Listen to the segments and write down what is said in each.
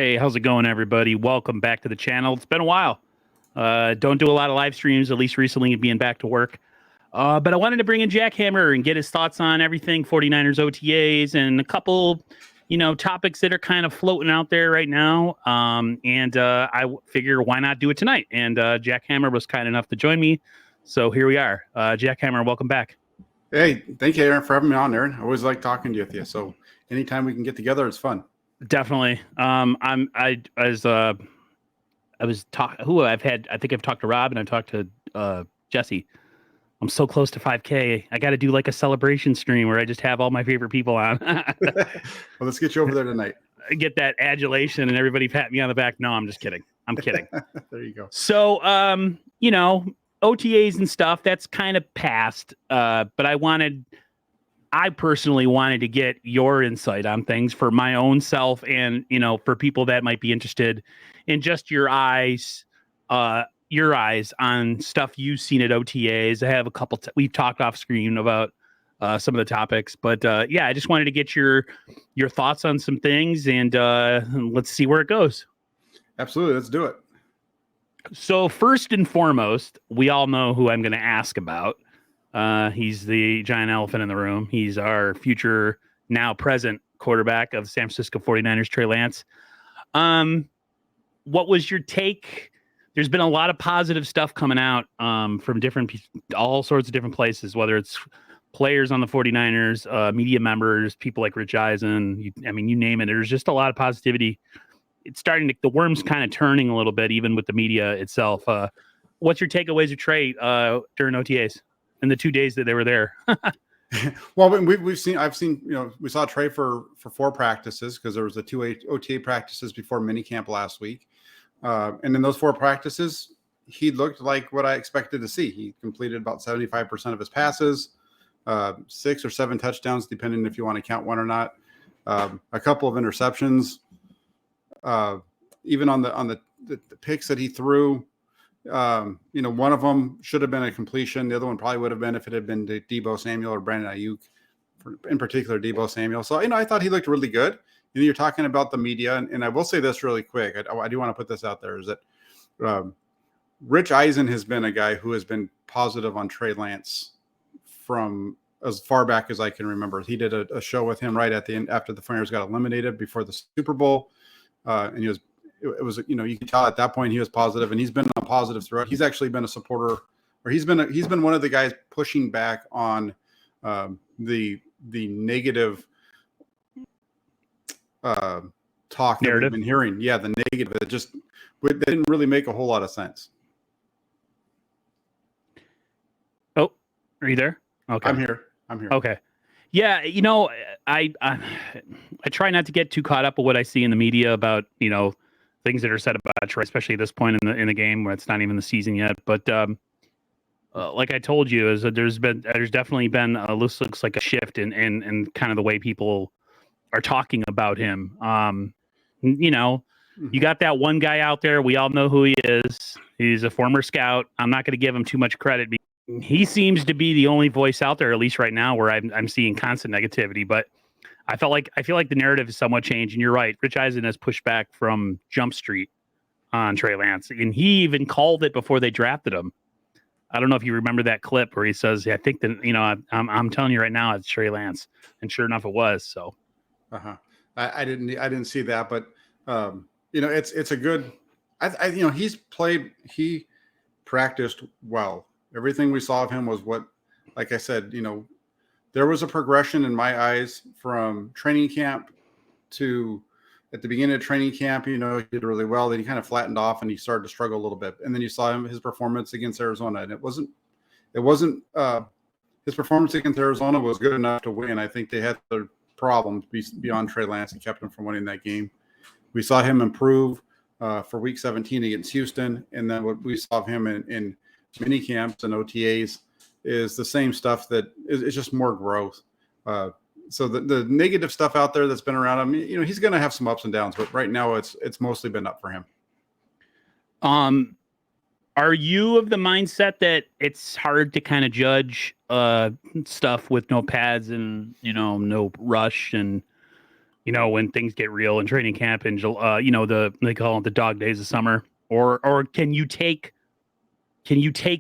Hey, how's it going, everybody? Welcome back to the channel. It's been a while. Don't do a lot of live streams, at least recently, being back to work. But I wanted to bring in Jackhammer and get his thoughts on everything 49ers OTAs and a couple, topics that are kind of floating out there right now. I figure why not do it tonight? And Jackhammer was kind enough to join me. So here we are. Jackhammer, welcome back. Hey, thank you, Aaron, for having me on, Aaron. I always like talking with you. So anytime we can get together, it's fun. Definitely. I think I've talked to Rob and I've talked to Jesse. I'm so close to 5K. I got to do like a celebration stream where I just have all my favorite people on. Well, let's get you over there tonight. Get that adulation and everybody pat me on the back. No, I'm just kidding. I'm kidding. There you go. So, OTAs and stuff, that's kind of past. But I personally wanted to get your insight on things for my own self and, for people that might be interested in just your eyes on stuff you've seen at OTAs. I have a couple, we've talked off screen about some of the topics, but I just wanted to get your thoughts on some things and let's see where it goes. Absolutely. Let's do it. So first and foremost, we all know who I'm going to ask about. He's the giant elephant in the room. He's our future, now present quarterback of the San Francisco 49ers, Trey Lance. What was your take? There's been a lot of positive stuff coming out from all sorts of different places, whether it's players on the 49ers, media members, people like Rich Eisen. You name it. There's just a lot of positivity. It's starting to, the worm's kind of turning a little bit, even with the media itself. What's your takeaways of Trey during OTAs in the 2 days that they were there? Well, I've seen, we saw Trey for 4 practices because there was the 2 OTA practices before minicamp last week. And in those 4 practices, he looked like what I expected to see. He completed about 75% of his passes, 6 or 7 touchdowns, depending if you want to count one or not. A couple of interceptions. Even on the picks that he threw, one of them should have been a completion. The other one probably would have been if it had been to Deebo Samuel or Brandon Ayuk, in particular Deebo Samuel. So, I thought he looked really good. You're talking about the media, and I will say this really quick. I do want to put this out there, is that Rich Eisen has been a guy who has been positive on Trey Lance from as far back as I can remember. He did a show with him right at the end after the 49ers got eliminated before the it was you can tell at that point he was positive, and he's been a positive throughout. He's actually been a supporter, or he's been one of the guys pushing back on the negative talk that we've been hearing. Yeah, the negative. That didn't really make a whole lot of sense. Oh, are you there? Okay, I'm here. Okay. Yeah, I try not to get too caught up with what I see in the media about, things that are said about Trey, especially at this point in the game where it's not even the season yet. But like I told you, is that there's definitely been looks like a shift in kind of the way people are talking about him. You got that one guy out there. We all know who he is. He's a former scout. I'm not going to give him too much credit. He seems to be the only voice out there, at least right now, where I'm seeing constant negativity. But I feel like the narrative is somewhat changed. And you're right. Rich Eisen has pushed back from Jump Street on Trey Lance, and he even called it before they drafted him. I don't know if you remember that clip where he says, "I think that I'm telling you right now, it's Trey Lance," and sure enough, it was. So, I didn't see that, but it's a good. He practiced well. Everything we saw of him was what, like I said, there was a progression in my eyes from training camp to at the beginning of training camp. He did really well. Then he kind of flattened off and he started to struggle a little bit. And then you saw his performance against Arizona, and it wasn't his performance against Arizona was good enough to win. I think they had their problems beyond Trey Lance and kept him from winning that game. We saw him improve for week 17 against Houston. And then what we saw of him in mini camps and OTAs is the same stuff that is just more growth. So the negative stuff out there that's been around him, he's going to have some ups and downs, but right now it's mostly been up for him. Are you of the mindset that it's hard to kind of judge stuff with no pads and, no rush and when things get real in training camp and they call it the dog days of summer, or can you take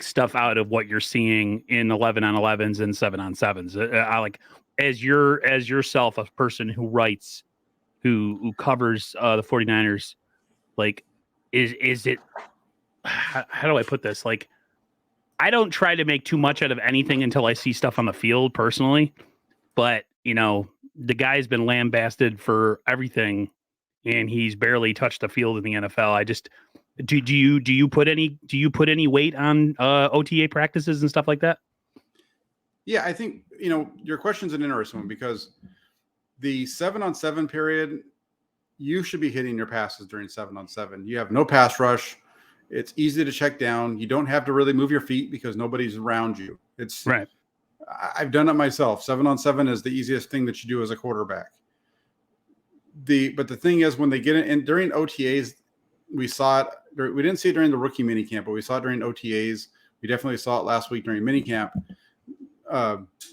stuff out of what you're seeing in 11 on 11s and 7 on 7s? I like as yourself, a person who writes, who covers the 49ers, like is it how do I put this? Like, I don't try to make too much out of anything until I see stuff on the field personally, but the guy's been lambasted for everything and he's barely touched the field in the NFL. I just do you put any weight on OTA practices and stuff like that? Yeah, I think your question's an interesting one, because the 7 on 7 period, you should be hitting your passes during 7 on 7. You have no pass rush. It's easy to check down. You don't have to really move your feet because nobody's around you. It's right. I've done it myself. 7 on 7 is the easiest thing that you do as a quarterback. But the thing is, when they get in during OTAs, we saw it. We didn't see it during the rookie minicamp, but we saw it during OTAs. We definitely saw it last week during minicamp.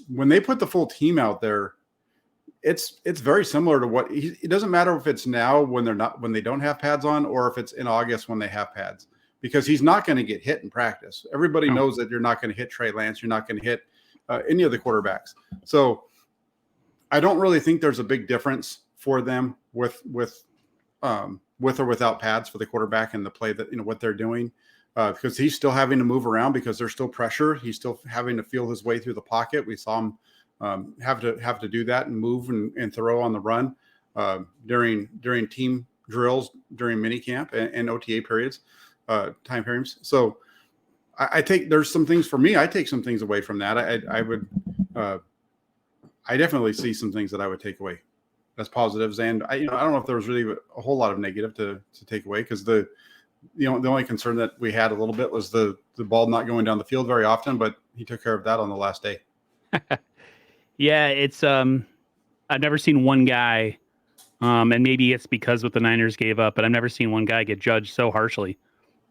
When they put the full team out there, it's very similar to what it doesn't matter if it's now when they don't have pads on, or if it's in August when they have pads, because he's not going to get hit in practice. Everybody knows that you're not going to hit Trey Lance. You're not going to hit any of the quarterbacks. So I don't really think there's a big difference for them with or without pads for the quarterback and the play that, what they're doing, because he's still having to move around because there's still pressure. He's still having to feel his way through the pocket. We saw him have to do that and move and throw on the run during team drills, during minicamp and OTA periods, time periods. So I there's some things for me. I take some things away from that. I definitely see some things that I would take away as positives, and I don't know if there was really a whole lot of negative to take away, because the only concern that we had a little bit was the ball not going down the field very often, but he took care of that on the last day. Yeah, it's I've never seen one guy, and maybe it's because what the Niners gave up, but I've never seen one guy get judged so harshly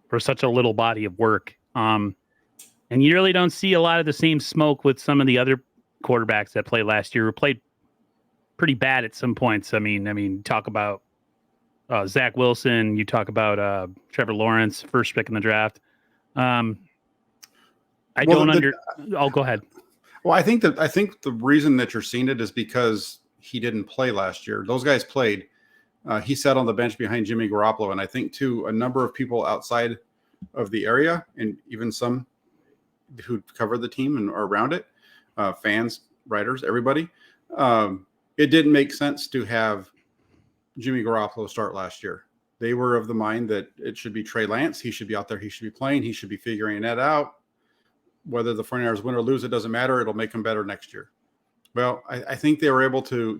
for such a little body of work. And you really don't see a lot of the same smoke with some of the other quarterbacks that played last year, who played pretty bad at some points. I mean, talk about Zach Wilson. You talk about Trevor Lawrence, first pick in the draft. I'll go ahead. Well, I think the reason that you're seeing it is because he didn't play last year. Those guys played. He sat on the bench behind Jimmy Garoppolo, and I think too a number of people outside of the area, and even some who cover the team and are around it, fans, writers, everybody, it didn't make sense to have Jimmy Garoppolo start last year. They were of the mind that it should be Trey Lance. He should be out there. He should be playing. He should be figuring that out. Whether the 49ers win or lose, it doesn't matter. It'll make them better next year. Well, I think they were able to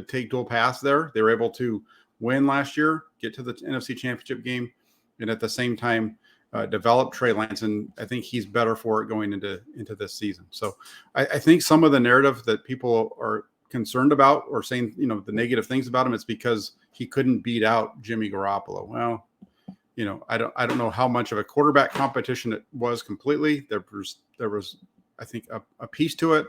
take dual paths there. They were able to win last year, get to the NFC Championship game, and at the same time develop Trey Lance. And I think he's better for it going into this season. So I think some of the narrative that people are concerned about or saying, the negative things about him, it's because he couldn't beat out Jimmy Garoppolo. Well, I don't know how much of a quarterback competition it was completely. There was I think a piece to it.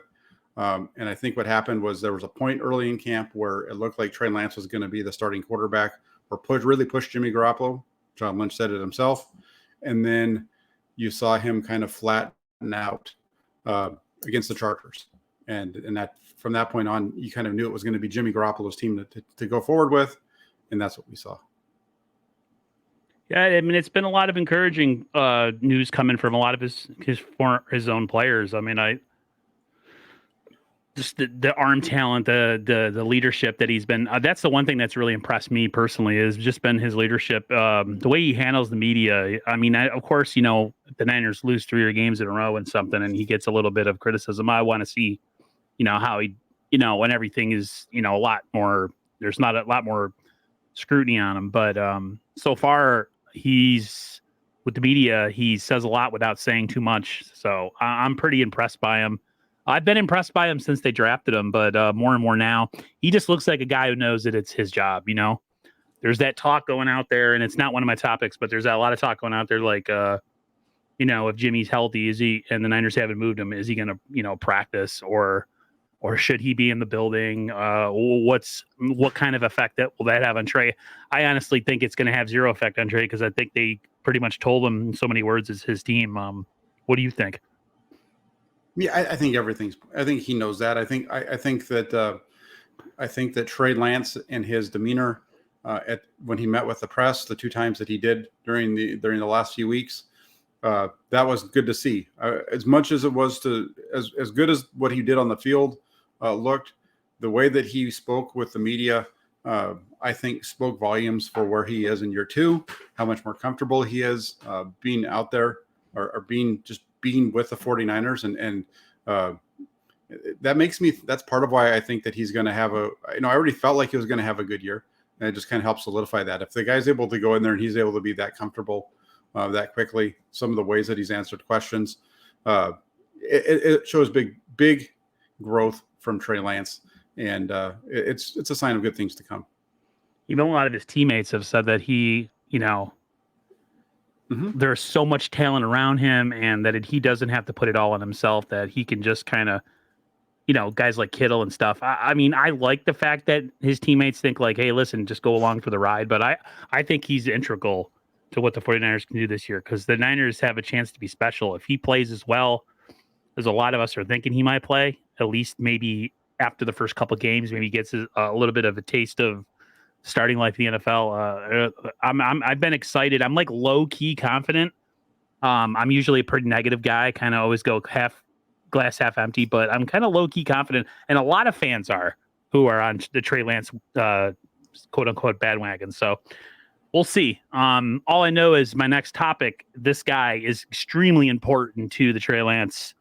And I think what happened was there was a point early in camp where it looked like Trey Lance was going to be the starting quarterback, or really push Jimmy Garoppolo. John Lynch said it himself. And then you saw him kind of flatten out against the Chargers. And that from that point on, you kind of knew it was going to be Jimmy Garoppolo's team to go forward with. And that's what we saw. Yeah, I mean, it's been a lot of encouraging news coming from a lot of his own players. I mean, just the arm talent, the leadership that he's been. That's the one thing that's really impressed me personally, is just been his leadership, the way he handles the media. I mean, of course, the Niners lose 3 games in a row and something, and he gets a little bit of criticism. I want to see, how he, when everything is, a lot more. There's not a lot more scrutiny on him, but so far he's with the media. He says a lot without saying too much. So I'm pretty impressed by him. I've been impressed by him since they drafted him, but more and more now. He just looks like a guy who knows that it's his job, There's that talk going out there, and it's not one of my topics, but there's a lot of talk going out there like, if Jimmy's healthy, and the Niners haven't moved him, is he going to, practice? Or or should he be in the building? What kind of effect will that have on Trey? I honestly think it's going to have zero effect on Trey because I think they pretty much told him in so many words as his team. What do you think? Yeah, I think I think he knows that. I think that Trey Lance and his demeanor when he met with the press, the 2 times that he did during the last few weeks, that was good to see. As much as it was as good as what he did on the field looked, the way that he spoke with the media, I think spoke volumes for where he is in year 2, how much more comfortable he is being out there or being with the 49ers. And that's part of why I think that he's going to have I already felt like he was going to have a good year. And it just kind of helps solidify that. If the guy's able to go in there and he's able to be that comfortable that quickly, some of the ways that he's answered questions, it shows big growth from Trey Lance. And it's a sign of good things to come. A lot of his teammates have said that he, there's so much talent around him and that he doesn't have to put it all on himself, that he can just kind of, guys like Kittle and stuff. I mean, I like the fact that his teammates think like, hey, listen, just go along for the ride. But I think he's integral to what the 49ers can do this year because the Niners have a chance to be special. If he plays as well as a lot of us are thinking he might play, at least maybe after the first couple games, maybe he gets a little bit of a taste of starting life in the NFL. I've been excited. I'm like low key confident. I'm usually a pretty negative guy. Kind of always go glass half empty, but I'm kind of low key confident, and a lot of fans who are on the Trey Lance quote unquote bandwagon. So we'll see. All I know is my next topic. This guy is extremely important to the Trey Lance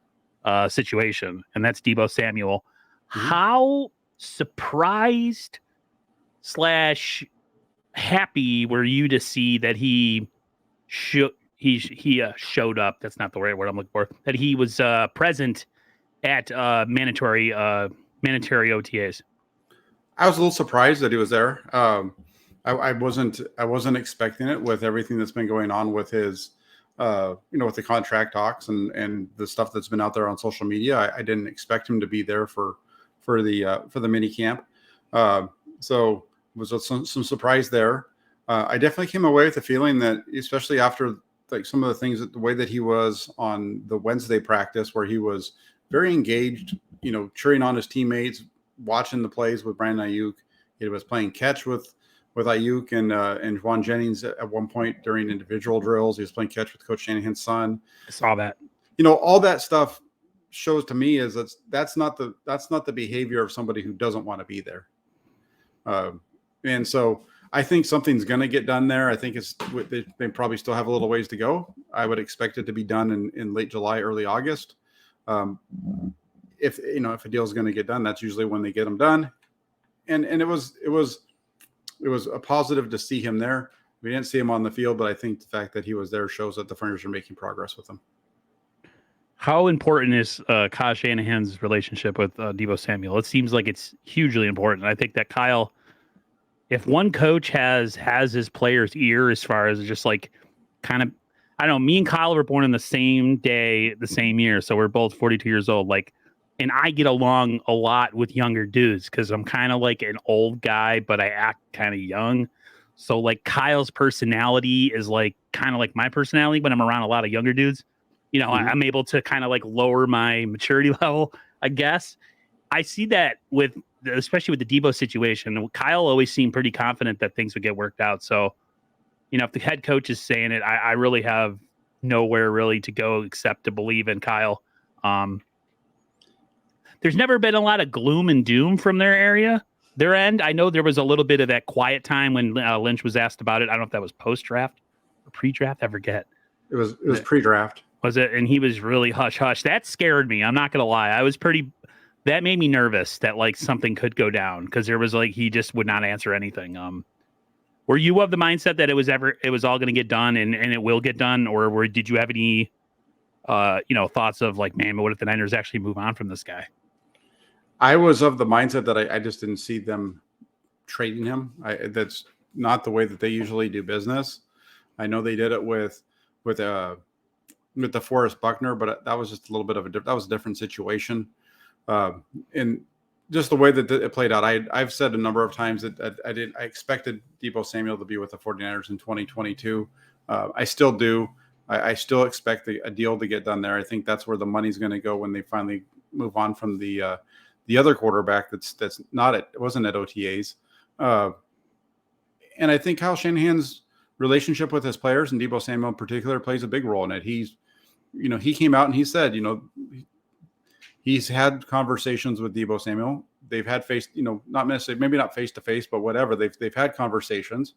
situation, and that's Deebo Samuel. Mm-hmm. How surprised / happy were you to see that he showed up? That's not the right word I'm looking for. That he was present at mandatory OTAs. I was a little surprised that he was there. I wasn't expecting it with everything that's been going on with his, with the contract talks and the stuff that's been out there on social media. I didn't expect him to be there for the mini camp. So it was some surprise there. I definitely came away with the feeling that, especially after like some of the things, the way that he was on the Wednesday practice, where he was very engaged, cheering on his teammates, watching the plays with Brandon Ayuk. He was playing catch with Ayuk and Juwan Jennings at one point during individual drills. He was playing catch with Coach Shanahan's son. I saw that. All that stuff shows to me is that's not the behavior of somebody who doesn't want to be there. And so I think something's going to get done there. I think they probably still have a little ways to go. I would expect it to be done in late July, early August. If a deal is going to get done, that's usually when they get them done. And it was a positive to see him there. We didn't see him on the field, but I think the fact that he was there shows that the Niners are making progress with him. How important is Kyle Shanahan's relationship with Deebo Samuel? It seems like it's hugely important. I think that Kyle, if one coach has his player's ear as far as just like kind of, I don't know, me and Kyle were born in the same day, the same year. So we're both 42 years old. Like, and I get along a lot with younger dudes because I'm kind of like an old guy, but I act kind of young. So like Kyle's personality is like kind of like my personality when I'm around a lot of younger dudes. I'm able to kind of like lower my maturity level, I guess. I see that especially with the Deebo situation. Kyle always seemed pretty confident that things would get worked out. So, if the head coach is saying it, I really have nowhere really to go except to believe in Kyle. There's never been a lot of gloom and doom from their end. I know there was a little bit of that quiet time when Lynch was asked about it. I don't know if that was post-draft or pre-draft. I forget. It was pre-draft. Was it? And he was really hush-hush. That scared me. I'm not going to lie. That made me nervous that like something could go down because there was like, he just would not answer anything. Were you of the mindset that it was all going to get done and it will get done? Or did you have any, thoughts of like, man, what if the Niners actually move on from this guy? I was of the mindset that I just didn't see them trading him. That's not the way that they usually do business. I know they did it with DeForest Buckner, but that was just a little bit of that was a different situation. And just the way that it played out. I've said a number of times that I expected Deebo Samuel to be with the 49ers in 2022. I still do. I still expect a deal to get done there. I think that's where the money's going to go when they finally move on from the other quarterback that's not it wasn't at OTAs. And I think Kyle Shanahan's relationship with his players, and Deebo Samuel in particular, plays a big role in it. He came out and he said, he's had conversations with Deebo Samuel. They've had not necessarily, maybe not face to face, but whatever. They've had conversations,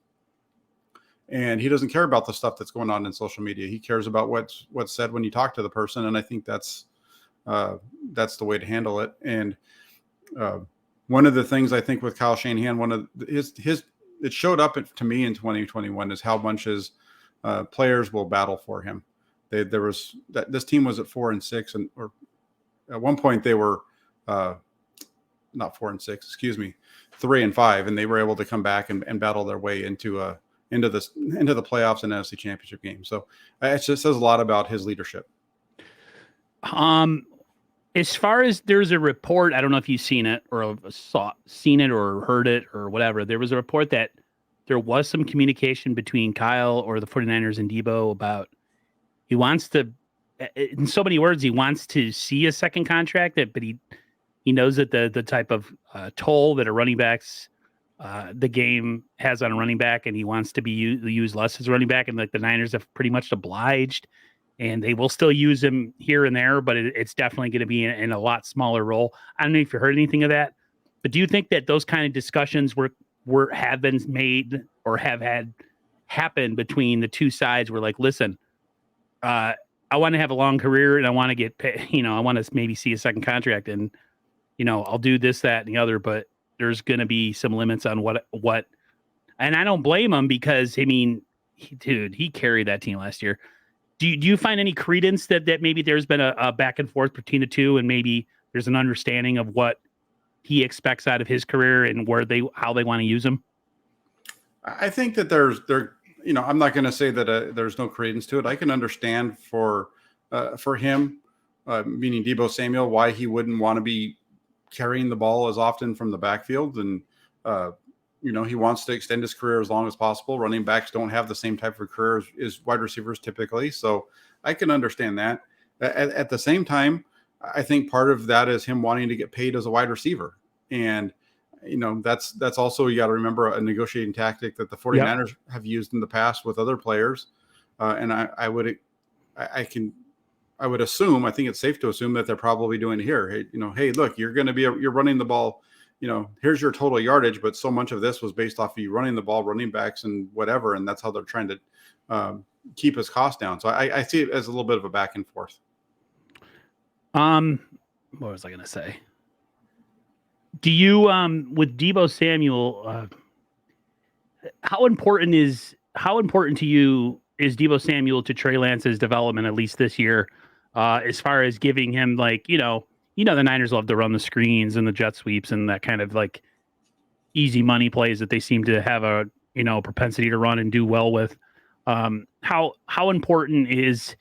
and he doesn't care about the stuff that's going on in social media. He cares about what's said when you talk to the person, and I think that's the way to handle it. And one of the things I think with Kyle Shanahan, one of his it showed up to me in 2021 is how much his players will battle for him. This team was at 4-6, or at one point they were not 4-6, 3-5, and they were able to come back and battle their way into the playoffs and NFC Championship game. So it just says a lot about his leadership. As far as there's a report, I don't know if you've seen it or seen it or heard it or whatever. There was a report that there was some communication between Kyle or the 49ers and Deebo about he wants to, in so many words, he wants to see a second contract, but he knows that the type of toll that a running back's the game has on a running back, and he wants to be used less as a running back, and like the Niners have pretty much obliged. And they will still use him here and there, but it's definitely going to be in a lot smaller role. I don't know if you heard anything of that, but do you think that those kind of discussions have been made or have had happen between the two sides? Where like, listen, I want to have a long career and I want to get paid, I want to maybe see a second contract, and I'll do this, that, and the other, but there's going to be some limits on what. And I don't blame him because he carried that team last year. Do you find any credence that maybe there's been a back and forth between the two, and maybe there's an understanding of what he expects out of his career and how they want to use him? I think that I'm not going to say that there's no credence to it. I can understand for him, meaning Deebo Samuel, why he wouldn't want to be carrying the ball as often from the backfield, and he wants to extend his career as long as possible. Running backs don't have the same type of career as wide receivers typically. So I can understand that. At the same time, I think part of that is him wanting to get paid as a wide receiver. And, that's also, you got to remember, a negotiating tactic that the 49ers have used in the past with other players. And I would assume, I think it's safe to assume that they're probably doing here. Hey, look, you're running the ball. Here's your total yardage, but so much of this was based off of you running the ball, running backs, and whatever, and that's how they're trying to keep his costs down. So I see it as a little bit of a back and forth. What was I going to say? Do you, with Deebo Samuel, how important to you is Deebo Samuel to Trey Lance's development, at least this year, as far as giving him the Niners love to run the screens and the jet sweeps and that kind of like easy money plays that they seem to have a propensity to run and do well with. How important is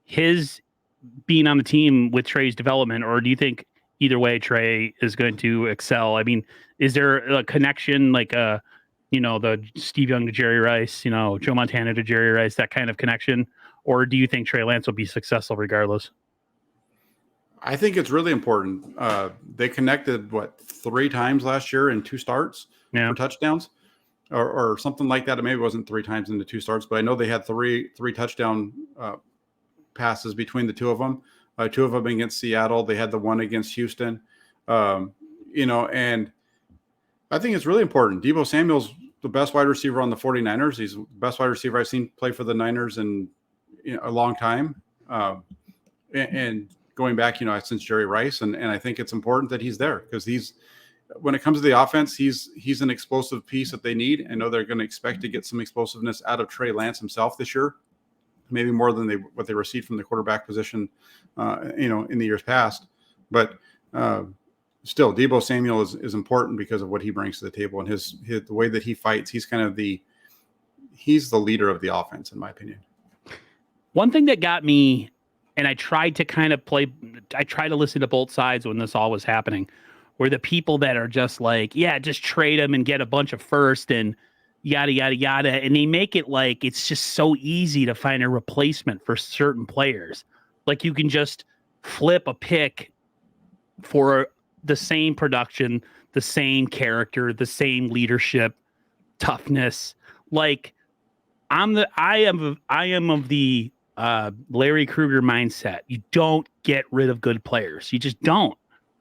his being on the team with Trey's development, or do you think either way Trey is going to excel? I mean, is there a connection like the Steve Young to Jerry Rice, Joe Montana to Jerry Rice, that kind of connection, or do you think Trey Lance will be successful regardless? I think it's really important. They connected 3 times last year in 2 starts for touchdowns, or something like that. Maybe it wasn't 3 times in the 2 starts, but I know they had three touchdown passes between the 2 of them. 2 of them against Seattle. They had the one against Houston. And I think it's really important. Deebo Samuel's the best wide receiver on the 49ers. He's the best wide receiver I've seen play for the Niners in a long time. And going back, since Jerry Rice, and I think it's important that he's there because when it comes to the offense, he's an explosive piece that they need. I know they're going to expect to get some explosiveness out of Trey Lance himself this year, maybe more than what they received from the quarterback position, in the years past. But still, Deebo Samuel is important because of what he brings to the table and the way that he fights. He's kind of he's the leader of the offense, in my opinion. One thing that got me, and I tried to listen to both sides when this all was happening, or the people that are just like, yeah, just trade him and get a bunch of first and yada, yada, yada. And they make it like it's just so easy to find a replacement for certain players. Like you can just flip a pick for the same production, the same character, the same leadership, toughness. Like I am of the Larry Krueger mindset. You don't get rid of good players. You just don't.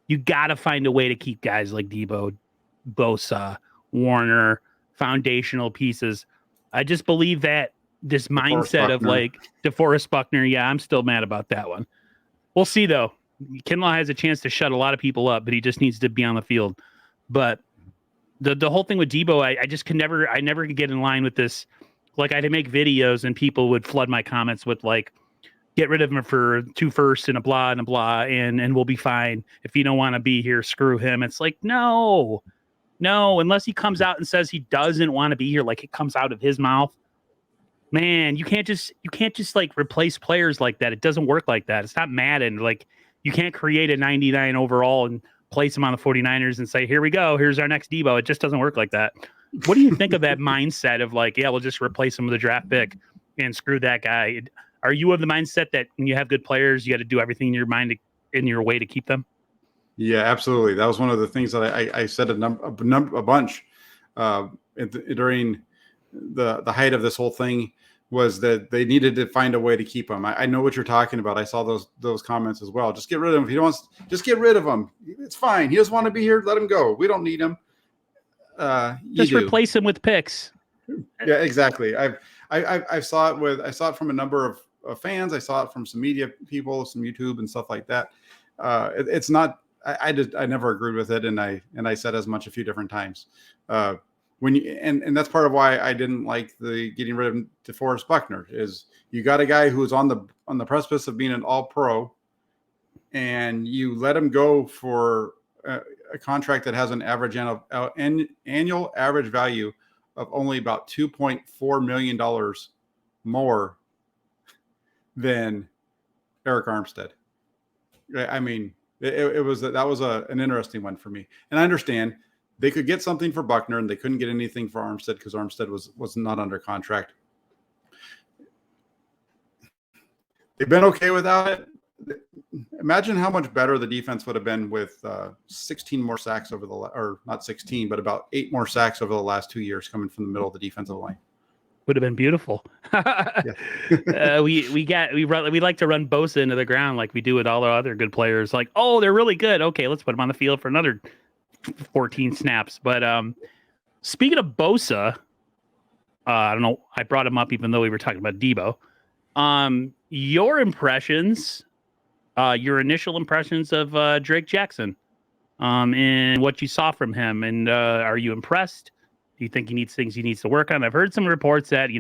You got to find a way to keep guys like Debo, Bosa, Warner, foundational pieces. I just believe that this mindset of like DeForest Buckner. Yeah, I'm still mad about that one. We'll see though. Kinlaw has a chance to shut a lot of people up, but he just needs to be on the field. But the whole thing with Debo, I just I never could get in line with this. Like I had to make videos and people would flood my comments with like, get rid of him for 2 firsts and a blah, and we'll be fine. If you don't want to be here, screw him. It's like, no, unless he comes out and says he doesn't want to be here, like it comes out of his mouth. Man, you can't just like replace players like that. It doesn't work like that. It's not Madden. Like you can't create a 99 overall and place him on the 49ers and say, here we go. Here's our next Debo. It just doesn't work like that. What do you think of that mindset of like, yeah, we'll just replace him with a draft pick and screw that guy? Are you of the mindset that when you have good players, you got to do everything in your mind in your way to keep them? Yeah, absolutely. That was one of the things that I said a bunch during the height of this whole thing, was that they needed to find a way to keep him. I know what you're talking about. I saw those comments as well. Just get rid of him. If he wants, just get rid of him. It's fine. He doesn't want to be here. Let him go. We don't need him. Just replace him with picks. Yeah, exactly. I saw it from a number of fans. I saw it from some media people, some YouTube and stuff like that. It's not. I never agreed with it, and I said as much a few different times. And that's part of why I didn't like the getting rid of DeForest Buckner. Is you got a guy who's on the precipice of being an All-Pro, and you let him go for a contract that has an average annual average value of only about $2.4 million more than Eric Armstead. I mean, that was an interesting one for me. And I understand they could get something for Buckner and they couldn't get anything for Armstead because Armstead was not under contract. They've been okay without it. Imagine how much better the defense would have been with 16 more sacks or not 16, but about 8 more sacks over the last 2 years coming from the middle of the defensive line. Would have been beautiful. We like to run Bosa into the ground like we do with all our other good players. Like, oh, they're really good. Okay, let's put them on the field for another 14 snaps. But speaking of Bosa, I don't know. I brought him up even though we were talking about Debo. Your impressions. Your initial impressions of Drake Jackson and what you saw from him. And are you impressed? Do you think he needs things he needs to work on? I've heard some reports that, he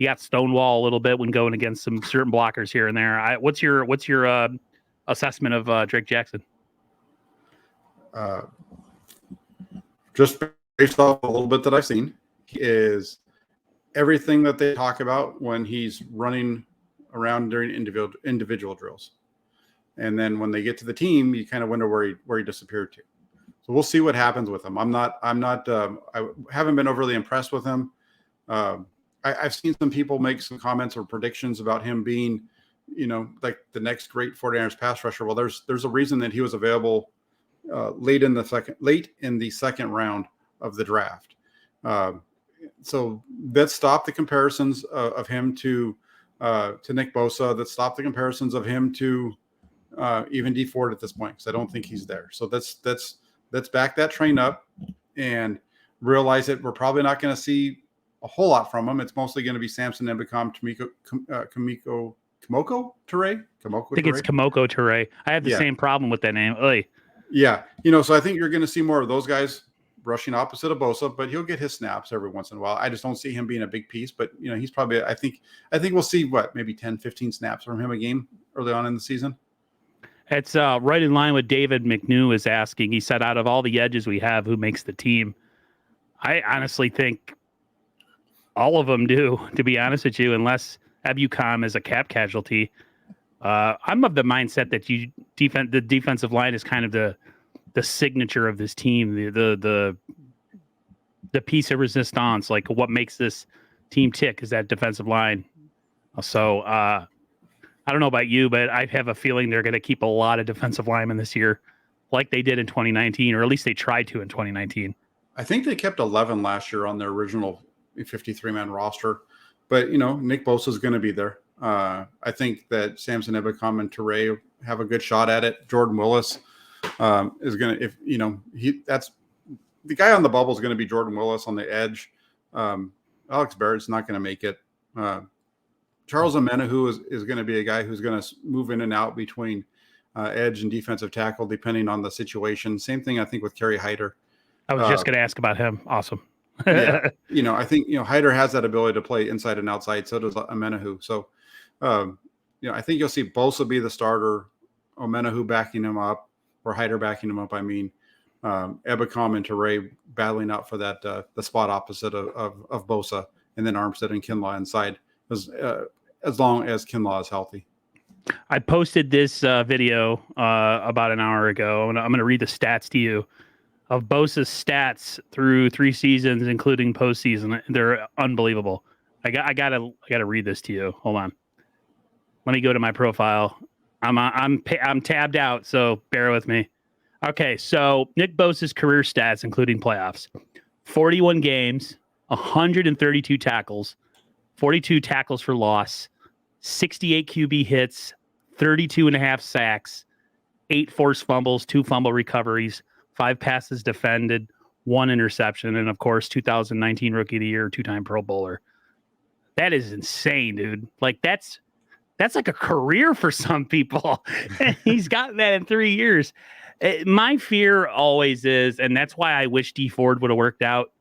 got stonewall a little bit when going against some certain blockers here and there. What's your assessment of Drake Jackson? Just based off a little bit that I've seen, is everything that they talk about when he's running around during individual drills. And then when they get to the team, you kind of wonder where he disappeared to. So we'll see what happens with him. I haven't been overly impressed with him. I've seen some people make some comments or predictions about him being, like the next great 49ers pass rusher. Well, there's a reason that he was available late in the second round of the draft. So that stopped the comparisons of him to Nick Bosa. That stopped the comparisons of him to even D Ford at this point, because I don't think he's there. So let's back that train up and realize that we're probably not going to see a whole lot from him. It's mostly going to be Samson Ebukam, Kamoko Toure. I think it's Kamoko Toure. I have the same problem with that name. Oy. Yeah, so I think you're going to see more of those guys rushing opposite of Bosa, but he'll get his snaps every once in a while. I just don't see him being a big piece, but he's probably, I think we'll see maybe 10, 15 snaps from him a game early on in the season. It's right in line with David McNew is asking. He said, out of all the edges we have, who makes the team? I honestly think all of them do, to be honest with you, unless Ebukam is a cap casualty. I'm of the mindset that the defensive line is kind of the the signature of this team, the piece of resistance, like what makes this team tick is that defensive line. So I don't know about you, but I have a feeling they're going to keep a lot of defensive linemen this year, like they did in 2019, or at least they tried to in 2019. I think they kept 11 last year on their original 53-man roster, but Nick Bosa is going to be there. I think that Samson Ebukam and Teray have a good shot at it. Jordan Willis is going to, that's the guy on the bubble is going to be Jordan Willis on the edge. Alex Barrett's not going to make it. Charles Amenahu is going to be a guy who's going to move in and out between edge and defensive tackle, depending on the situation. Same thing, I think, with Kerry Hyder. I was just going to ask about him. Awesome. Yeah. I think, Hyder has that ability to play inside and outside. So does Amenahu. So, I think you'll see Bosa be the starter, Amenahu backing him up, or Hyder backing him up. I mean, Ebukam and Teray battling out for that, the spot opposite of Bosa, and then Armstead and Kinlaw inside as long as Kinlaw is healthy. I posted this video about an hour ago. I'm going to read the stats to you of Bosa's stats through 3 seasons, including postseason. They're unbelievable. I gotta read this to you. Hold on. Let me go to my profile. I'm tabbed out, so bear with me. Okay, so Nick Bosa's career stats, including playoffs: 41 games, 132 tackles, 42 tackles for loss, 68 QB hits, 32.5 sacks, 8 forced fumbles, 2 fumble recoveries, 5 passes defended, 1 interception, and of course, 2019 Rookie of the Year, 2-time Pro Bowler. That is insane, dude. Like that's like a career for some people. He's gotten that in 3 years. My fear always is, and that's why I wish D Ford would have worked out.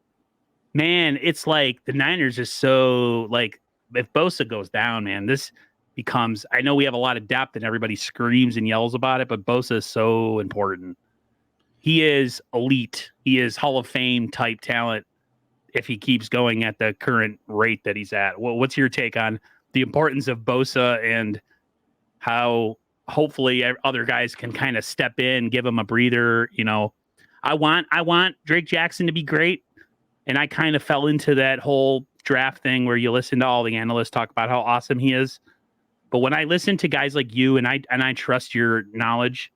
Man, it's like the Niners are so like, if Bosa goes down, man, this becomes, I know we have a lot of depth and everybody screams and yells about it, but Bosa is so important. He is elite. He is Hall of Fame type talent if he keeps going at the current rate that he's at. Well, what's your take on the importance of Bosa and how hopefully other guys can kind of step in, give him a breather? I want Drake Jackson to be great. And I kind of fell into that whole draft thing where you listen to all the analysts talk about how awesome he is. But when I listen to guys like you and I trust your knowledge,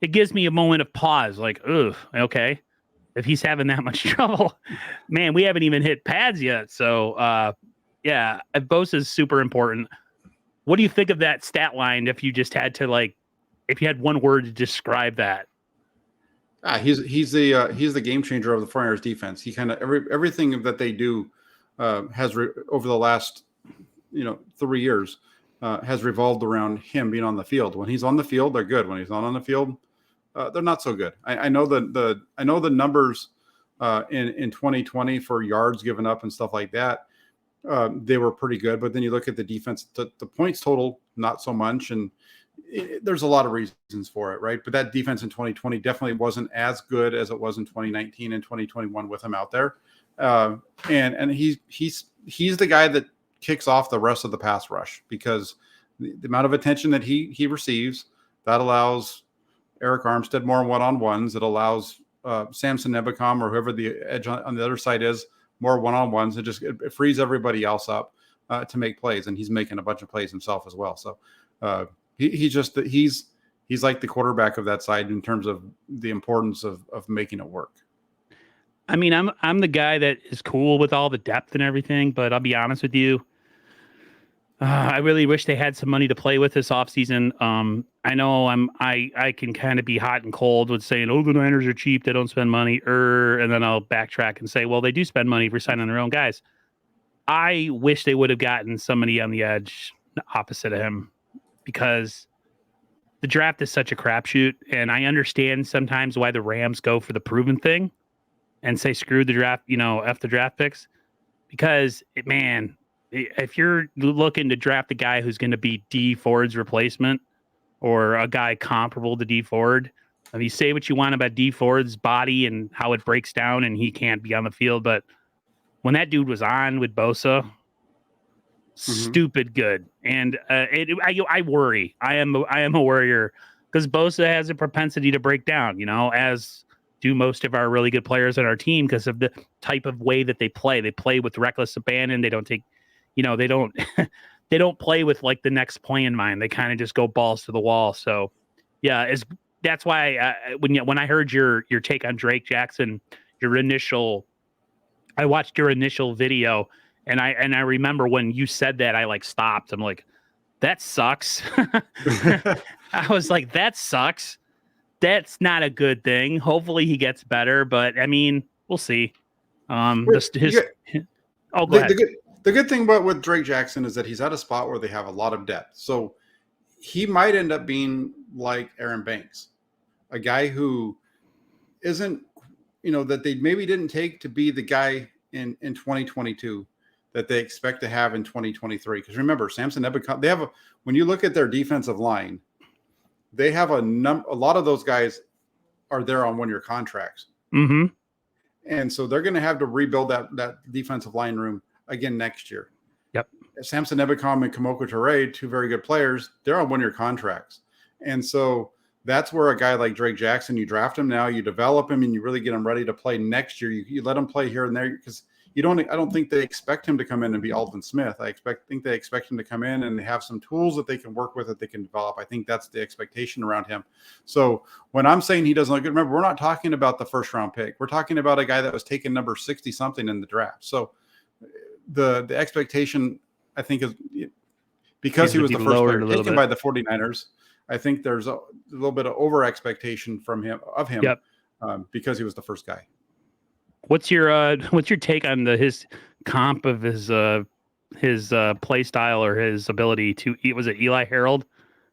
it gives me a moment of pause. Like, ugh, okay. If he's having that much trouble, man, we haven't even hit pads yet. So, yeah, Bosa is super important. What do you think of that stat line if you just had to, if you had one word to describe that? He's the game changer of the 49ers defense. He kind of everything that they do has over the last 3 years has revolved around him being on the field. When he's on the field, they're good. When he's not on the field, they're not so good. I know the numbers in 2020 for yards given up and stuff like that. They were pretty good, but then you look at the defense, the points total, not so much. And there's a lot of reasons for it, right? But that defense in 2020 definitely wasn't as good as it was in 2019 and 2021 with him out there. And he's the guy that kicks off the rest of the pass rush, because the amount of attention that he receives, that allows Eric Armstead more one-on-ones. It allows Samson Ebukam or whoever the edge on the other side is more one-on-ones. It frees everybody else up to make plays, and he's making a bunch of plays himself as well. So he's like the quarterback of that side in terms of the importance of making it work. I mean, I'm the guy that is cool with all the depth and everything, but I'll be honest with you. I really wish they had some money to play with this offseason. I know I can kind of be hot and cold with saying, oh, the Niners are cheap, they don't spend money, and then I'll backtrack and say, well, they do spend money for signing their own guys. I wish they would have gotten somebody on the edge opposite of him, because the draft is such a crapshoot, and I understand sometimes why the Rams go for the proven thing and say screw the draft, F the draft picks, because if you're looking to draft a guy who's going to be D Ford's replacement or a guy comparable to D Ford, I mean, you say what you want about D Ford's body and how it breaks down and he can't be on the field, but when that dude was on with Bosa, stupid good. And I worry. I am a worrier because Bosa has a propensity to break down, as do most of our really good players on our team because of the type of way that they play. They play with reckless abandon. They don't take, they don't they don't play with like the next play in mind. They kind of just go balls to the wall. So yeah, that's why when I heard your take on Drake Jackson, I watched your initial video and I remember when you said that, I like stopped. I'm like, that sucks. I was like, that sucks. That's not a good thing. Hopefully he gets better, but I mean, we'll see. Go Go ahead. The good thing about with Drake Jackson is that he's at a spot where they have a lot of depth. So he might end up being like Aaron Banks, a guy who isn't, that they maybe didn't take to be the guy in 2022 that they expect to have in 2023. Because remember, Samson Ebukam, when you look at their defensive line, they have a lot of those guys are there on 1-year contracts. Mm-hmm. And so they're going to have to rebuild that defensive line room again next year. Yep. Samson Ebukam and Kamoko Toure, 2 very good players, they're on 1-year contracts. And so that's where a guy like Drake Jackson, you draft him now, you develop him, and you really get him ready to play next year. You let him play here and there because I don't think they expect him to come in and be Aldon Smith. I think they expect him to come in and have some tools that they can work with, that they can develop. I think that's the expectation around him. So when I'm saying he doesn't look good, remember, we're not talking about the first round pick. We're talking about a guy that was taken number 60 something in the draft. So the expectation, I think, is because he was the first player taken by the 49ers. I think there's a little bit of over expectation of him yep. Because he was the first guy. What's your take on his comp of his play style or his ability to eat? Was it Eli Harold?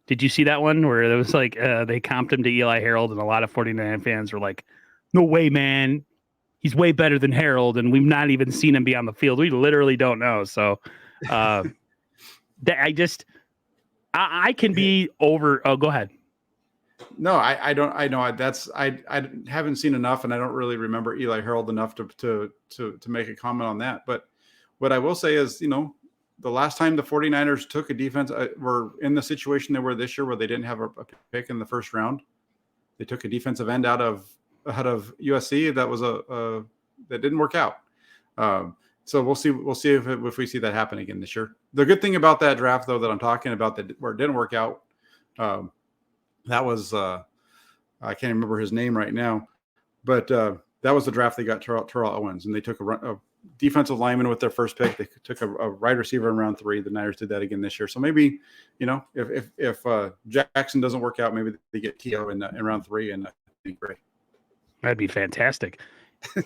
Did you see that one where it was like they comped him to Eli Harold and a lot of 49 fans were like, no way, man. He's way better than Harold, and we've not even seen him be on the field. We literally don't know. So I can be over. Oh, go ahead. No, I don't. I know I haven't seen enough, and I don't really remember Eli Harold enough to make a comment on that. But what I will say is, the last time the 49ers took a defense, were in the situation they were this year where they didn't have a pick in the first round. They took a defensive end out of USC. That was that didn't work out. So we'll see if we see that happen again this year. The good thing about that draft, though, that I'm talking about, where it didn't work out, that was I can't remember his name right now, but that was the draft they got Terrell Owens, and they took a defensive lineman with their first pick. They took a wide receiver in round 3. The Niners did that again this year. So maybe, if Jackson doesn't work out, maybe they get T.O. in round 3, and that'd be great. That'd be fantastic.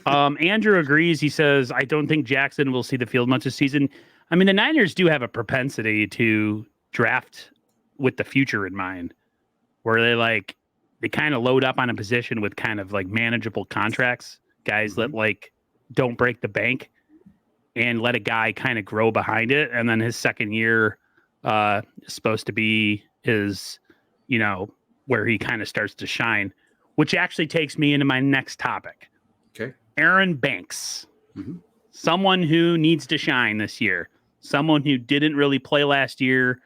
Andrew agrees. He says, I don't think Jackson will see the field much this season. I mean, the Niners do have a propensity to draft with the future in mind, where they kind of load up on a position with kind of like manageable contracts, guys that like don't break the bank, and let a guy kind of grow behind it. And then his second year is supposed to be his, where he kind of starts to shine, which actually takes me into my next topic. Okay. Aaron Banks, mm-hmm. Someone who needs to shine this year, someone who didn't really play last year.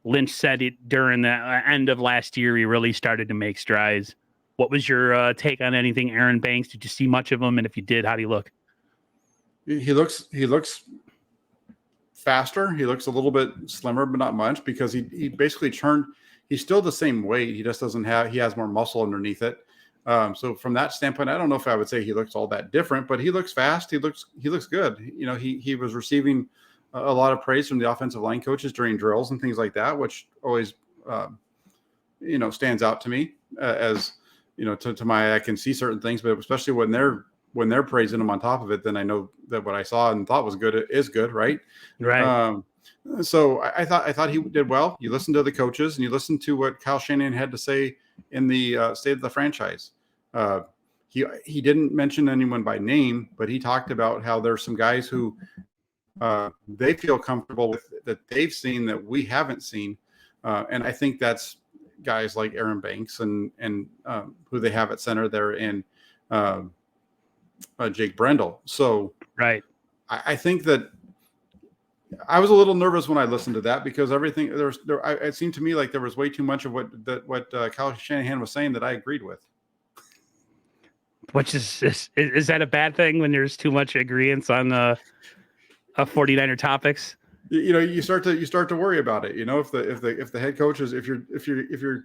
Lynch said it during the end of last year, he really started to make strides. What was your take on anything Aaron Banks? Did you see much of him? And if you did, how do you look? He looks faster. He looks a little bit slimmer, but not much, because he basically he's still the same weight. He just he has more muscle underneath it. So from that standpoint, I don't know if I would say he looks all that different, but he looks fast. He looks good. He was receiving a lot of praise from the offensive line coaches during drills and things like that, which always, stands out to me as, to my eye. I can see certain things, but especially when they're praising him on top of it, then I know that what I saw and thought was good is good. Right. Right. So I thought he did well. You listen to the coaches and you listen to what Kyle Shanahan had to say in the state of the franchise. He didn't mention anyone by name, but he talked about how there's some guys who they feel comfortable with, that they've seen that we haven't seen. And I think that's guys like Aaron Banks and who they have at center there in Jake Brendel. So right. I think that I was a little nervous when I listened to that because everything it seemed to me like there was way too much of what Kyle Shanahan was saying that I agreed with. Which is that a bad thing when there's too much agreement on 49er topics? You start to worry about it. If the head coach is if you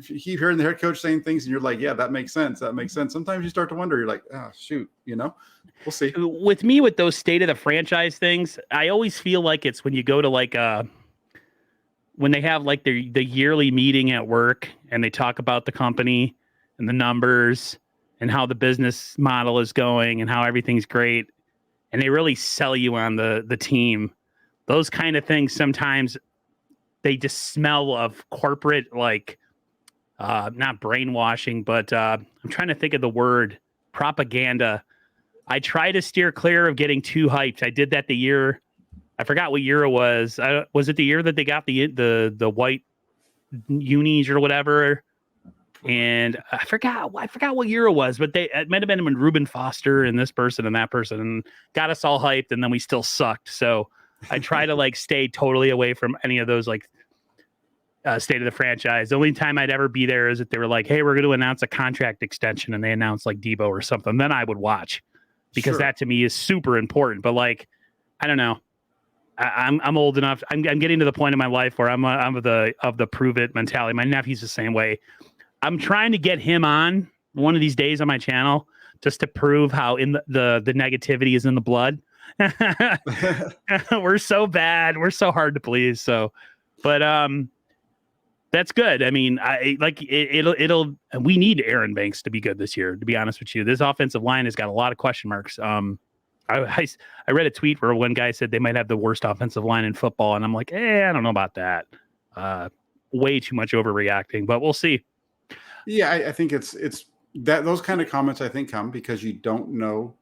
keep hearing the head coach saying things and you're like, yeah, that makes sense. That makes sense. Sometimes you start to wonder. You're like, oh shoot, we'll see. With me, with those state of the franchise things, I always feel like it's when you go to like when they have like the yearly meeting at work and they talk about the company and the numbers and how the business model is going and how everything's great, and they really sell you on the team. Those kind of things sometimes they just smell of corporate, like not brainwashing, but I'm trying to think of the word, propaganda. I try to steer clear of getting too hyped. I did that the year, I forgot what year it was. Was it the year that they got the white unis or whatever? And I forgot what year it was, but it might have been when Reuben Foster and this person and that person and got us all hyped, and then we still sucked. So I try to like stay totally away from any of those like state of the franchise. The only time I'd ever be there is if they were like, "Hey, we're going to announce a contract extension," and they announced like Debo or something. Then I would watch because that to me is super important. But like, I don't know. I'm old enough. I'm getting to the point in my life where I'm of the prove it mentality. My nephew's the same way. I'm trying to get him on one of these days on my channel just to prove how in the negativity is in the blood. We're so bad. We're so hard to please. So, but that's good. I mean, we need Aaron Banks to be good this year, to be honest with you. This offensive line has got a lot of question marks. I read a tweet where one guy said they might have the worst offensive line in football, and I'm like, I don't know about that. Way too much overreacting, but we'll see. Yeah, I think it's that those kind of comments I think come because you don't know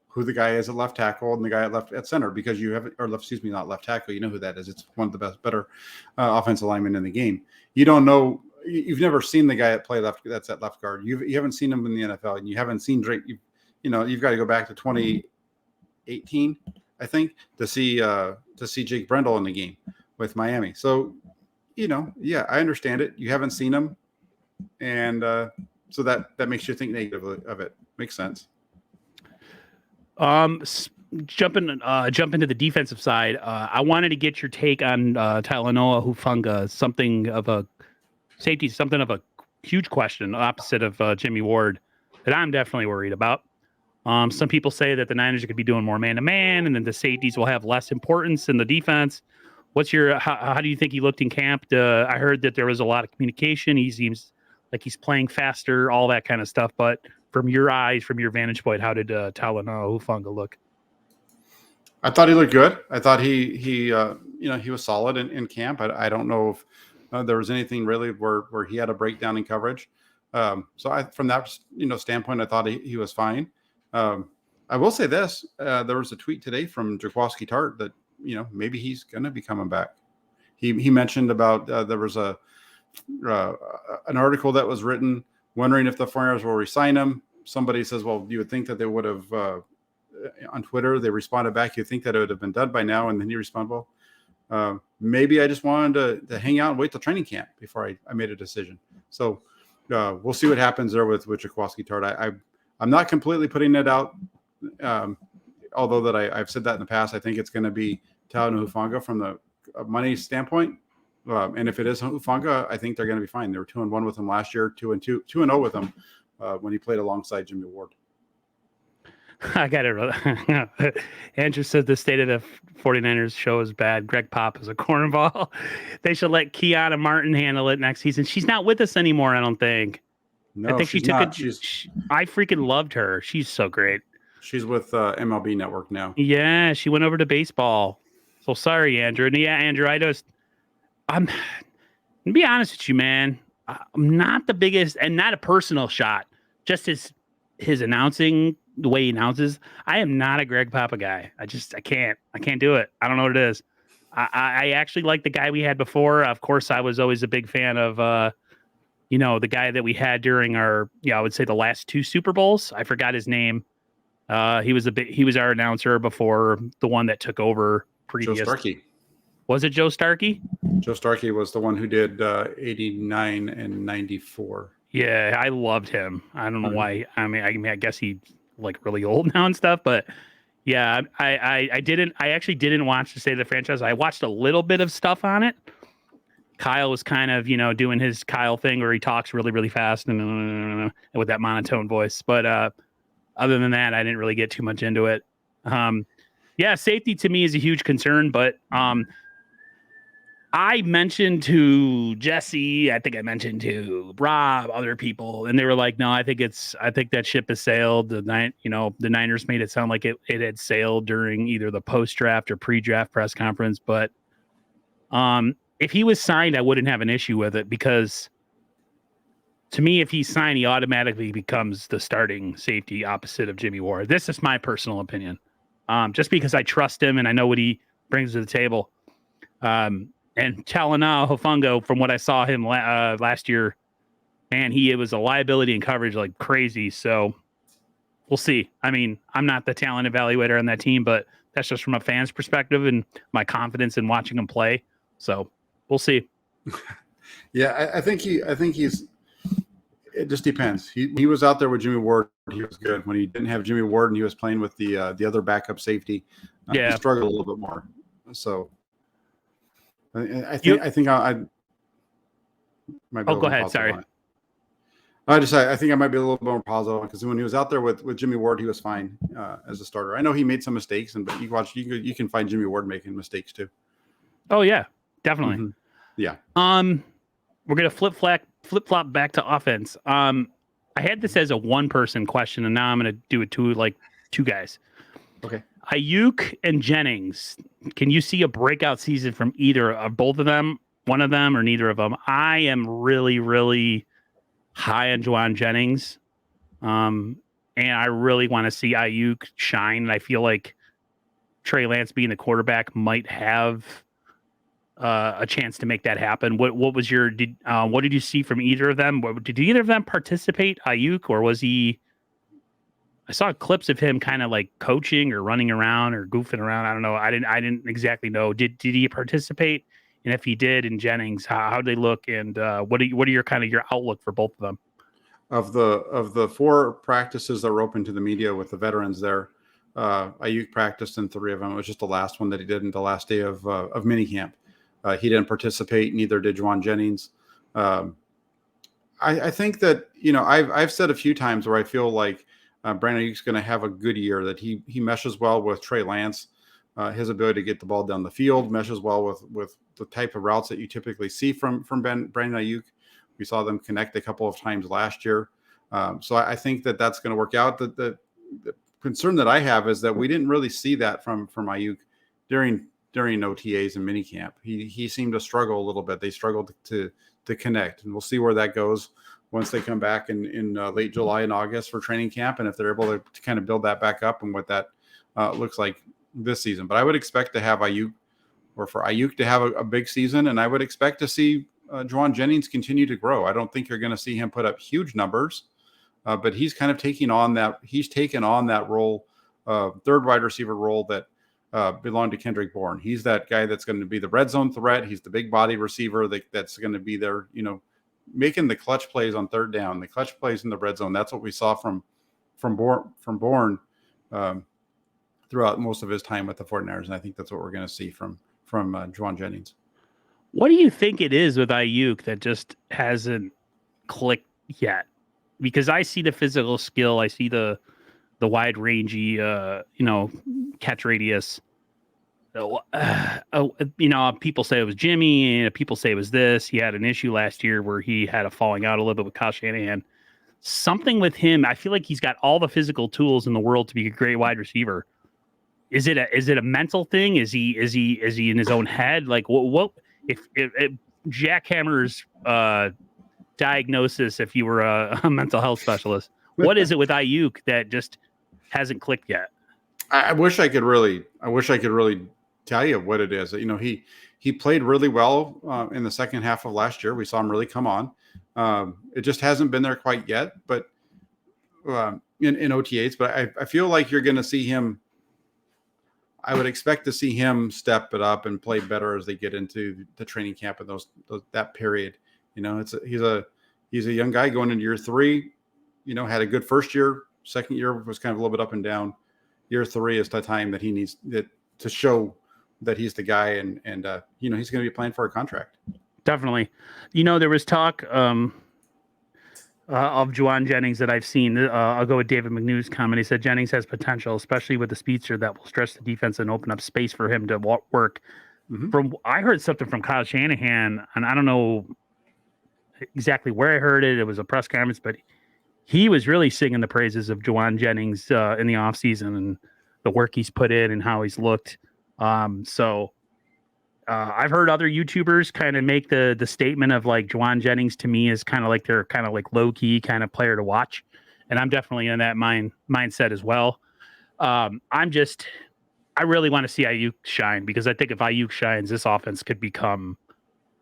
who the guy is at left tackle and the guy at center because you haven't, or excuse me, not left tackle. You know who that is. It's one of the better offensive linemen in the game. You don't know. You've never seen the guy play left. That's at left guard. You haven't seen him in the NFL, and you haven't seen Drake. You've got to go back to 2018, I think, to see Jake Brendel in the game with Miami. So, yeah, I understand it. You haven't seen him. And so that makes you think negatively of it. Makes sense. Jump into the defensive side. I wanted to get your take on Talanoa Hufanga, something of a safety, something of a huge question, opposite of Jimmy Ward, that I'm definitely worried about. Some people say that the Niners could be doing more man-to-man, and then the safeties will have less importance in the defense. How do you think he looked in camp? I heard that there was a lot of communication. He seems like he's playing faster, all that kind of stuff. But from your eyes, from your vantage point, how did Talanoa Hufanga look? I thought he looked good. I thought he was solid in camp. I don't know if there was anything really where he had a breakdown in coverage. So from that standpoint, I thought he was fine. I will say this: there was a tweet today from Jaquaski Tart that maybe he's going to be coming back. He mentioned about there was an article that was written wondering if the 49ers will re-sign him. Somebody says, well, you would think that they would have on Twitter. They responded back, you think that it would have been done by now. And then he responded, well, maybe I just wanted to hang out and wait till training camp before I made a decision. So we'll see what happens there with Jaquaski Tart. I'm not completely putting it out. Although that I've said that in the past, I think it's going to be Talanoa Hufanga from the money standpoint. And if it is Hufanga, I think they're going to be fine. They were 2-1 with him last year, 2-0 with him when he played alongside Jimmy Ward. I got it. Andrew said the state of the 49ers show is bad. Greg Pop is a cornball. They should let Kiana Martin handle it next season. She's not with us anymore, I don't think. No, I think she took it. I freaking loved her. She's so great. She's with MLB Network now. Yeah, she went over to baseball. So sorry, Andrew. And yeah, Andrew, I'm to be honest with you, man. I'm not the biggest, and not a personal shot. Just his announcing, the way he announces. I am not a Greg Papa guy. I can't do it. I don't know what it is. I actually like the guy we had before. Of course, I was always a big fan of the guy that we had during our, I would say the last two Super Bowls. I forgot his name. He was our announcer before the one that took over Joe previous. Starkey. Was it Joe Starkey? Joe Starkey was the one who did 89 and 94. Yeah, I loved him. I don't know why. I guess he's like really old now and stuff, but yeah, I actually didn't watch the State of the Franchise. I watched a little bit of stuff on it. Kyle was kind of, doing his Kyle thing where he talks really, really fast and with that monotone voice. But other than that, I didn't really get too much into it. Yeah, safety to me is a huge concern, but I mentioned to Jesse, I think I mentioned to Rob, other people, and they were like, "No, I think that ship has sailed." The Niners made it sound like it had sailed during either the post-draft or pre-draft press conference. But if he was signed, I wouldn't have an issue with it because, to me, if he's signed, he automatically becomes the starting safety opposite of Jimmy Ward. This is my personal opinion, just because I trust him and I know what he brings to the table. And Talanoa Hufanga, from what I saw him last year, man, it was a liability in coverage like crazy. So we'll see. I mean, I'm not the talent evaluator on that team, but that's just from a fan's perspective and my confidence in watching him play. So we'll see. Yeah, I think he's. It just depends. He was out there with Jimmy Ward. He was good. When he didn't have Jimmy Ward and he was playing with the other backup safety, he struggled a little bit more. So. I think I might be. Oh, go ahead. Sorry. I think I might be a little bit more positive because when he was out there with Jimmy Ward, he was fine as a starter. I know he made some mistakes, but you can find Jimmy Ward making mistakes too. Oh yeah, definitely. Mm-hmm. Yeah. We're gonna flip flop back to offense. I had this as a one-person question, and now I'm gonna do it to two guys. Okay. Ayuk and Jennings, can you see a breakout season from either of both of them, one of them, or neither of them? I am really, really high on Juwan Jennings, and I really want to see Ayuk shine. And I feel like Trey Lance being the quarterback might have a chance to make that happen. What was what did you see from either of them? Did either of them participate, Ayuk, or was he? I saw clips of him kind of like coaching or running around or goofing around. I don't know. I didn't exactly know. Did he participate? And if he did, in Jennings, how did they look? And what are your your outlook for both of them? Of the 4 practices that were open to the media with the veterans there, Ayuk practiced in 3 of them. It was just the last one that he did in the last day of minicamp. He didn't participate. Neither did Juwan Jennings. I think that I've said a few times where I feel like Brandon Ayuk's going to have a good year, that he meshes well with Trey Lance. His ability to get the ball down the field meshes well with the type of routes that you typically see from Brandon Ayuk. We saw them connect a couple of times last year. So I think that's going to work out. The concern that I have is that we didn't really see that from Ayuk during OTAs and minicamp. He seemed to struggle a little bit. They struggled to connect, and we'll see where that goes once they come back in late July and August for training camp, and if they're able to kind of build that back up and what that looks like this season. But I would expect to have Ayuk, or for Ayuk to have a big season, and I would expect to see Juwan Jennings continue to grow. I don't think you're going to see him put up huge numbers, but he's kind of taken on that role, third wide receiver role that belonged to Kendrick Bourne. He's that guy that's going to be the red zone threat. He's the big body receiver that's going to be there, making the clutch plays on third down, the clutch plays in the red zone. That's what we saw from Bourne throughout most of his time with the 49ers, and I think that's what we're going to see from Juwan Jennings. What do you think it is with Ayuk that just hasn't clicked yet? Because I see the physical skill, I see the wide rangy, catch radius. People say it was Jimmy, and people say it was this. He had an issue last year where he had a falling out a little bit with Kyle Shanahan. Something with him, I feel like he's got all the physical tools in the world to be a great wide receiver. Is it a mental thing? Is he in his own head? Like what if Jack Hammer's diagnosis, if you were a mental health specialist, what is it with Ayuk that just hasn't clicked yet? I wish I could really tell you what it is. He played really well in the second half of last year. We saw him really come on. It just hasn't been there quite yet, but in OTAs. But I feel like you're going to see him I would expect to see him step it up and play better as they get into the training camp and that period. He's a young guy going into year 3. Had a good first year. Second year was kind of a little bit up and down. Year 3 is the time that he needs to show that he's the guy, and he's going to be playing for a contract. Definitely. There was talk of Juwan Jennings that I've seen. I'll go with David McNew's comment. He said Jennings has potential, especially with the speedster that will stretch the defense and open up space for him to work. Mm-hmm. I heard something from Kyle Shanahan, and I don't know exactly where I heard it. It was a press conference, but he was really singing the praises of Juwan Jennings in the offseason and the work he's put in and how he's looked. I've heard other YouTubers kind of make the statement of like Juwan Jennings to me is kind of like they're kind of like low key kind of player to watch, and I'm definitely in that mindset as well. I really want to see Ayuk shine, because I think if Ayuk shines, this offense could become,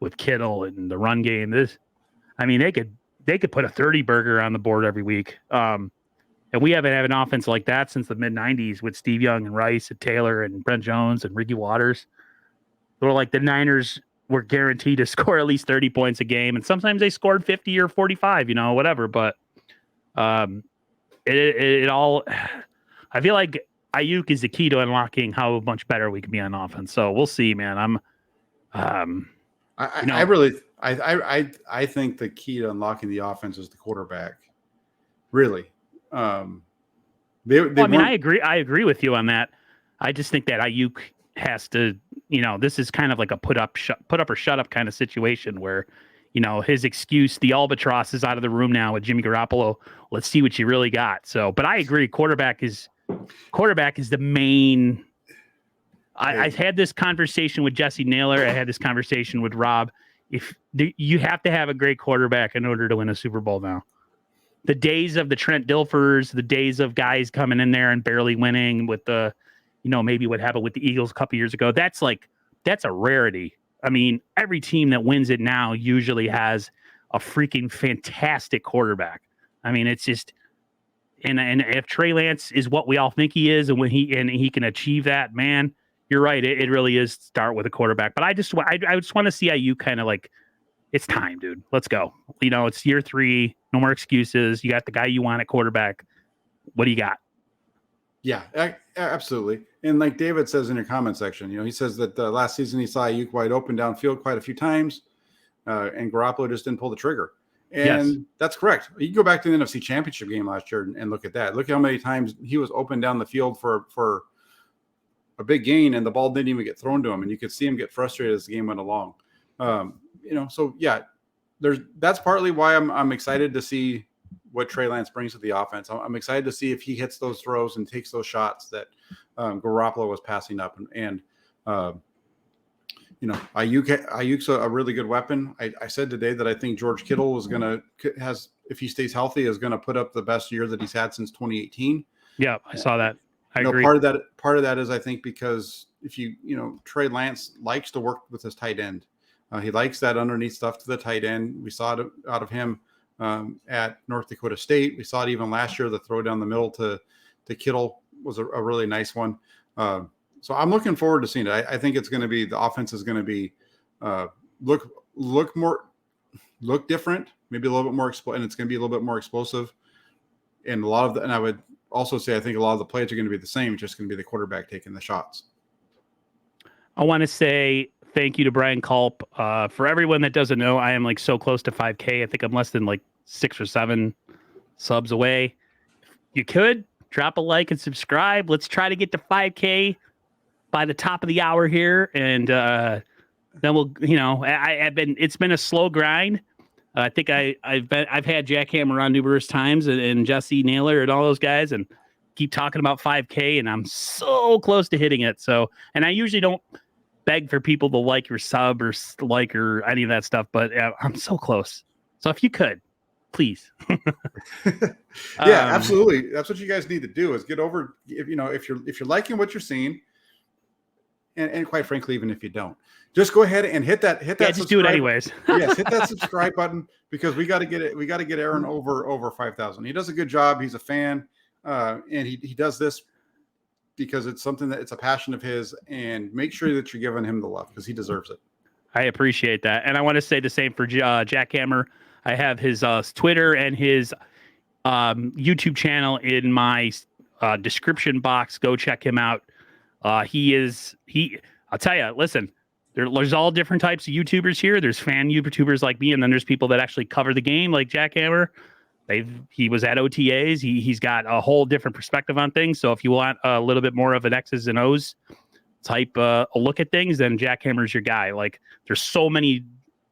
with Kittle and the run game. They could put a 30 burger on the board every week. And we haven't had an offense like that since the mid '90s with Steve Young and Rice and Taylor and Brent Jones and Ricky Waters. Or like the Niners were guaranteed to score at least 30 points a game, and sometimes they scored 50 or 45, whatever. But it all, I feel like Ayuk is the key to unlocking how much better we can be on offense. So we'll see, man. I think the key to unlocking the offense is the quarterback. Really. I agree. I agree with you on that. I just think that Ayuk has to, this is kind of like a put up or shut up kind of situation where, his excuse, the albatross is out of the room now with Jimmy Garoppolo. Let's see what you really got. So, but I agree. Quarterback is the main. I had this conversation with Jesse Naylor. I had this conversation with Rob. You have to have a great quarterback in order to win a Super Bowl now. The days of the Trent Dilfers, the days of guys coming in there and barely winning with the, maybe what happened with the Eagles a couple years ago. That's a rarity. I mean, every team that wins it now usually has a freaking fantastic quarterback. I mean, it's just, and if Trey Lance is what we all think he is, and when he can achieve that, man, you're right. It really is start with a quarterback. But I just want to see Ayuk kind of like, it's time, dude. Let's go. It's year 3. No more excuses. You got the guy you want at quarterback. What do you got? Yeah, absolutely. And like David says in your comment section, he says that last season he saw Ayuk wide open downfield quite a few times, and Garoppolo just didn't pull the trigger. And yes, that's correct. You can go back to the NFC Championship game last year and look at that. Look how many times he was open down the field for a big gain, and the ball didn't even get thrown to him, and you could see him get frustrated as the game went along. So yeah, that's partly why I'm excited to see what Trey Lance brings to the offense. I'm excited to see if he hits those throws and takes those shots that Garoppolo was passing up. And Ayuk's a really good weapon. I said today that I think George Kittle if he stays healthy, is going to put up the best year that he's had since 2018. Yeah, I saw that. I agree. Part of that is, I think, because if Trey Lance likes to work with his tight end. He likes that underneath stuff to the tight end. We saw it out of him at North Dakota State. We saw it even last year. The throw down the middle to Kittle was a really nice one. So I'm looking forward to seeing it. I think it's going to be, the offense is going to be look different, maybe a little bit more and it's going to be a little bit more explosive. And and I would also say I think a lot of the plays are going to be the same. It's just going to be the quarterback taking the shots. I want to say thank you to Brian Culp. For everyone that doesn't know, I am like so close to 5K. I think I'm less than like 6 or 7 subs away. You could drop a like and subscribe. Let's try to get to 5K by the top of the hour here. And then we'll, it's been a slow grind. I think I've had Jackhammer on numerous times and Jesse Naylor and all those guys and keep talking about 5K, and I'm so close to hitting it. So, and I usually don't beg for people to like your sub or like or any of that stuff, but I'm so close. So if you could, please. Yeah, absolutely. That's what you guys need to do is get over, if you're liking what you're seeing, and quite frankly, even if you don't, just go ahead and hit that. Yeah, just do it anyways. Yes, hit that subscribe button, because we got to get it. We got to get Aaron over 5,000. He does a good job. He's a fan, and he does this because it's something that it's a passion of his, and make sure that you're giving him the love because he deserves it. I appreciate that. And I want to say the same for Jackhammer. I have his Twitter and his YouTube channel in my description box. Go check him out. I'll tell you, listen, there's all different types of YouTubers here. There's fan YouTubers like me, and then there's people that actually cover the game like Jackhammer. He was at OTAs. He's got a whole different perspective on things. So if you want a little bit more of an X's and O's type a look at things, then Jackhammer's your guy. Like, there's so many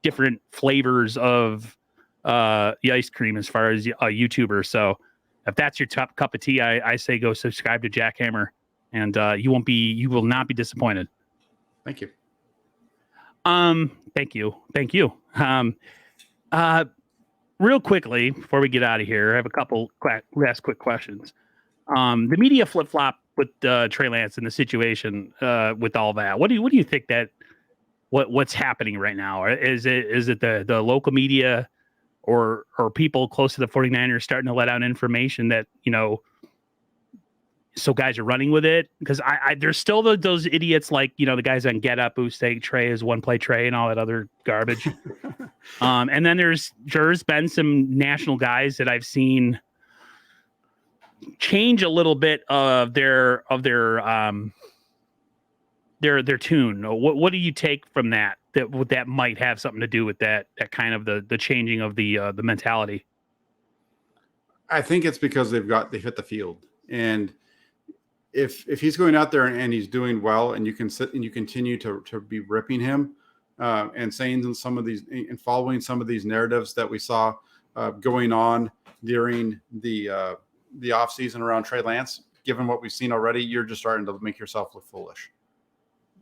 different flavors of the ice cream as far as a YouTuber. So if that's your top cup of tea, I say go subscribe to Jackhammer, and you will not be disappointed. Thank you. Thank you. Real quickly before we get out of here, I have a couple last quick questions. The media flip flop with Trey Lance and the situation with all that. What do you think that what's happening right now? Is it the local media or people close to the 49ers starting to let out information that, so guys are running with it? Because there's still those idiots like, the guys on Get Up who say Trey is one play Trey and all that other garbage. And then there's been some national guys that I've seen change a little bit of their tune. What do you take from that might have something to do with that kind of the changing of the mentality? I think it's because they've hit the field, and if he's going out there and he's doing well, and you can sit and you continue to be ripping him and saying some of these and following some of these narratives that we saw going on during the offseason around Trey Lance, given what we've seen already, you're just starting to make yourself look foolish.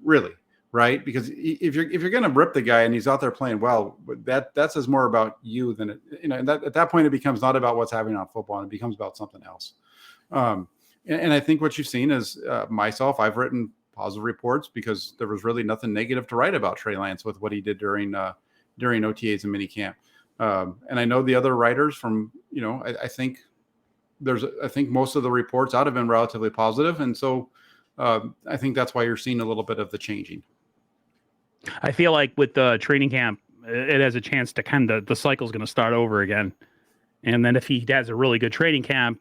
Really, right? Because if you're going to rip the guy and he's out there playing well, that says more about you than and at that point it becomes not about what's happening on football, and it becomes about something else. And I think what you've seen is myself, I've written positive reports because there was really nothing negative to write about Trey Lance with what he did during OTAs and minicamp. And I know the other writers from, I think most of the reports out have been relatively positive. And so I think that's why you're seeing a little bit of the changing. I feel like with the training camp, it has a chance to the cycle's going to start over again. And then if he has a really good training camp,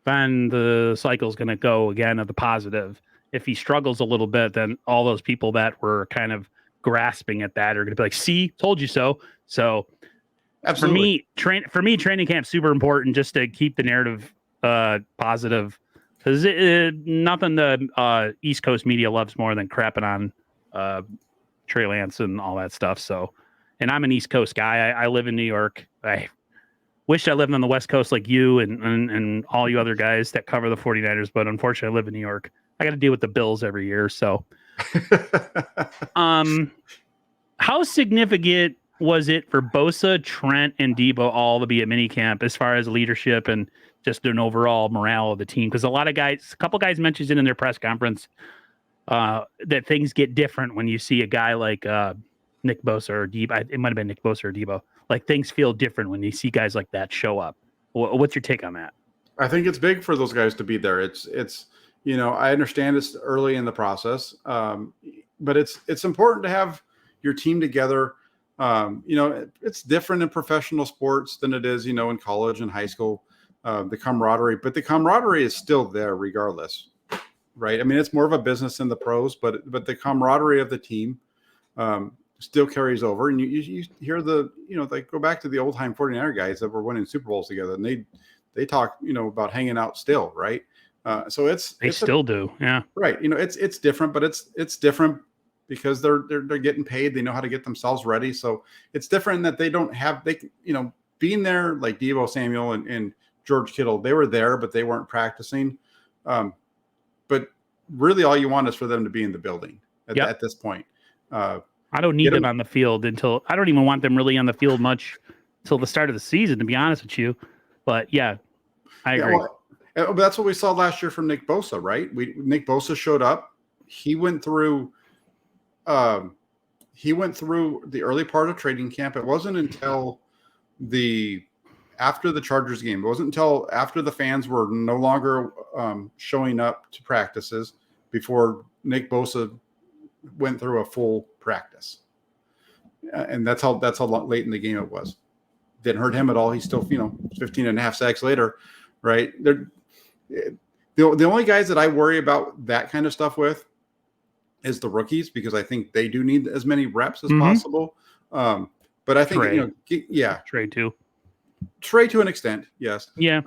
then the cycle's going to go again of the positive. If he struggles a little bit, then all those people that were kind of grasping at that are going to be like, see, told you so. So absolutely. For me, training camp's super important just to keep the narrative positive, because nothing the East Coast media loves more than crapping on Trey Lance and all that stuff. So, and I'm an East Coast guy. I live in New York. I wish I lived on the West Coast like you and all you other guys that cover the 49ers, but unfortunately I live in New York. I got to deal with the Bills every year. So, how significant was it for Bosa, Trent, and Debo all to be at minicamp as far as leadership and just an overall morale of the team? Because a couple guys mentioned it in their press conference that things get different when you see a guy like Nick Bosa or Debo. It might have been Nick Bosa or Debo. Like, things feel different when you see guys like that show up. What's your take on that? I think it's big for those guys to be there. It's I understand it's early in the process, but it's important to have your team together. It's different in professional sports than it is, in college and high school, the camaraderie, but the camaraderie is still there regardless, right? I mean, it's more of a business in the pros, but the camaraderie of the team still carries over. And you hear go back to the old time 49er guys that were winning Super Bowls together, and they talk, about hanging out still, right? So they still do. Yeah. Right. It's different, but it's different because they're getting paid. They know how to get themselves ready. So it's different in that they don't have, being there like Deebo Samuel and George Kittle, they were there, but they weren't practicing. But really all you want is for them to be in the building at this point. I don't need them on the field I don't even want them really on the field much till the start of the season, to be honest with you. But yeah, I agree. Well, that's what we saw last year from Nick Bosa, right? Nick Bosa showed up. He went through the early part of training camp. It wasn't until after the Chargers game. It wasn't until after the fans were no longer showing up to practices before Nick Bosa went through a full practice. And that's how late in the game it was. Didn't hurt him at all. He's still, 15 and a half sacks later, right? The only guys that I worry about that kind of stuff with is the rookies, because I think they do need as many reps as possible. But I think, Trey too. Trey to an extent, yes. Yeah.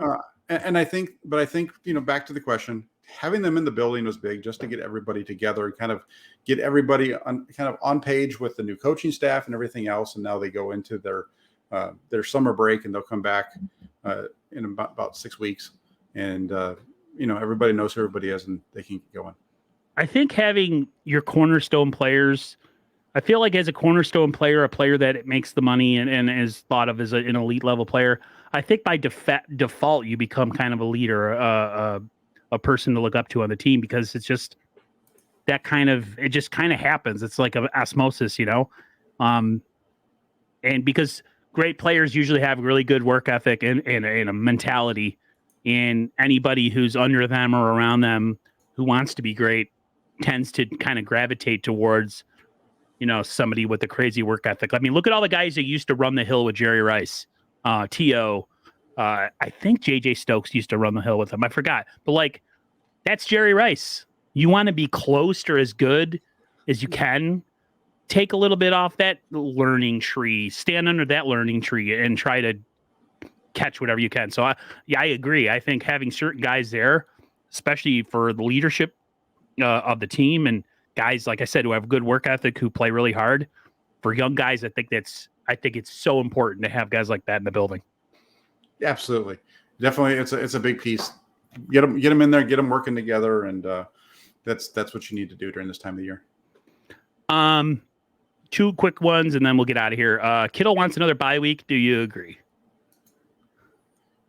And I think, back to the question, having them in the building was big, just to get everybody together and kind of get everybody on page with the new coaching staff and everything else. And now they go into their summer break, and they'll come back in about 6 weeks. And, everybody knows who everybody is, and they can get going. I think having your cornerstone players, I feel like as a cornerstone player, a player that makes the money and is thought of as an elite level player, I think by default you become kind of a leader, a person to look up to on the team, because it's just it just kind of happens. It's like an osmosis, and because great players usually have really good work ethic and a mentality, and anybody who's under them or around them who wants to be great tends to kind of gravitate towards, somebody with a crazy work ethic. I mean, look at all the guys that used to run the hill with Jerry Rice, T.O. I think J.J. Stokes used to run the hill with him. I forgot. But, that's Jerry Rice. You want to be close or as good as you can. Take a little bit off that learning tree. Stand under that learning tree and try to catch whatever you can. So, I agree. I think having certain guys there, especially for the leadership of the team, and guys, like I said, who have good work ethic, who play really hard. For young guys, I think it's so important to have guys like that in the building. Yeah, absolutely. Definitely. It's a big piece. Get them in there, get them working together. And that's what you need to do during this time of the year. 2 quick ones, and then we'll get out of here. Kittle wants another bye week. Do you agree?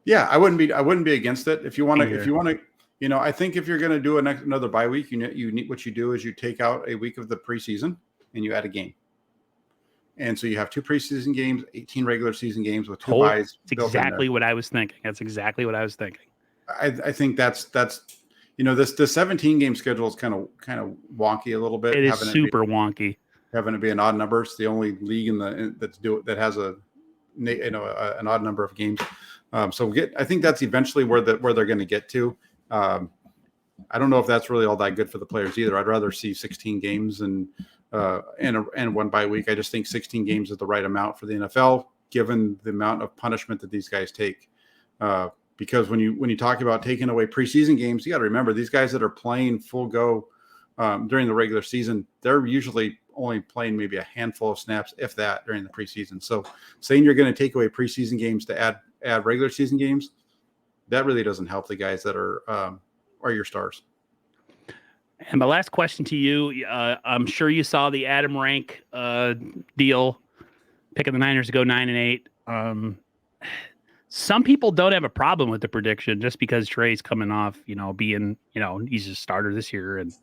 Yeah, I wouldn't be against it. If you want to, I think if you're going to do another bye week, you need, what you do is you take out a week of the preseason and you add a game. And so you have 2 preseason games, 18 regular season games with 2 byes. That's exactly what I was thinking. I think that's the 17 game schedule is kind of wonky a little bit. It is super wonky. Having to be an odd number. It's the only league that has an odd number of games. I think that's eventually where they're going to get to. I don't know if that's really all that good for the players either. I'd rather see 16 games and 1 bye week. I just think 16 games is the right amount for the NFL, given the amount of punishment that these guys take. Because when you talk about taking away preseason games, you got to remember these guys that are playing full go during the regular season, they're usually only playing maybe a handful of snaps, if that, during the preseason. So saying you're going to take away preseason games to add regular season games, that really doesn't help the guys that are your stars. And my last question to you, I'm sure you saw the Adam Rank deal, picking the Niners to go 9-8. Some people don't have a problem with the prediction just because Trey's coming off, being, he's a starter this year and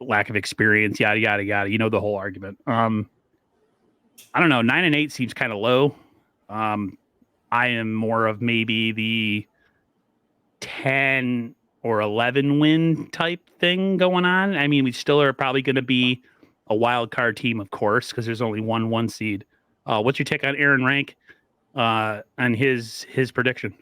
lack of experience, yada, yada, yada. The whole argument. I don't know. 9-8 seems kind of low. I am more of maybe the 10 or 11 win type thing going on. I mean, we still are probably going to be a wild card team, of course, because there's only one seed. What's your take on Aaron Rank and his prediction?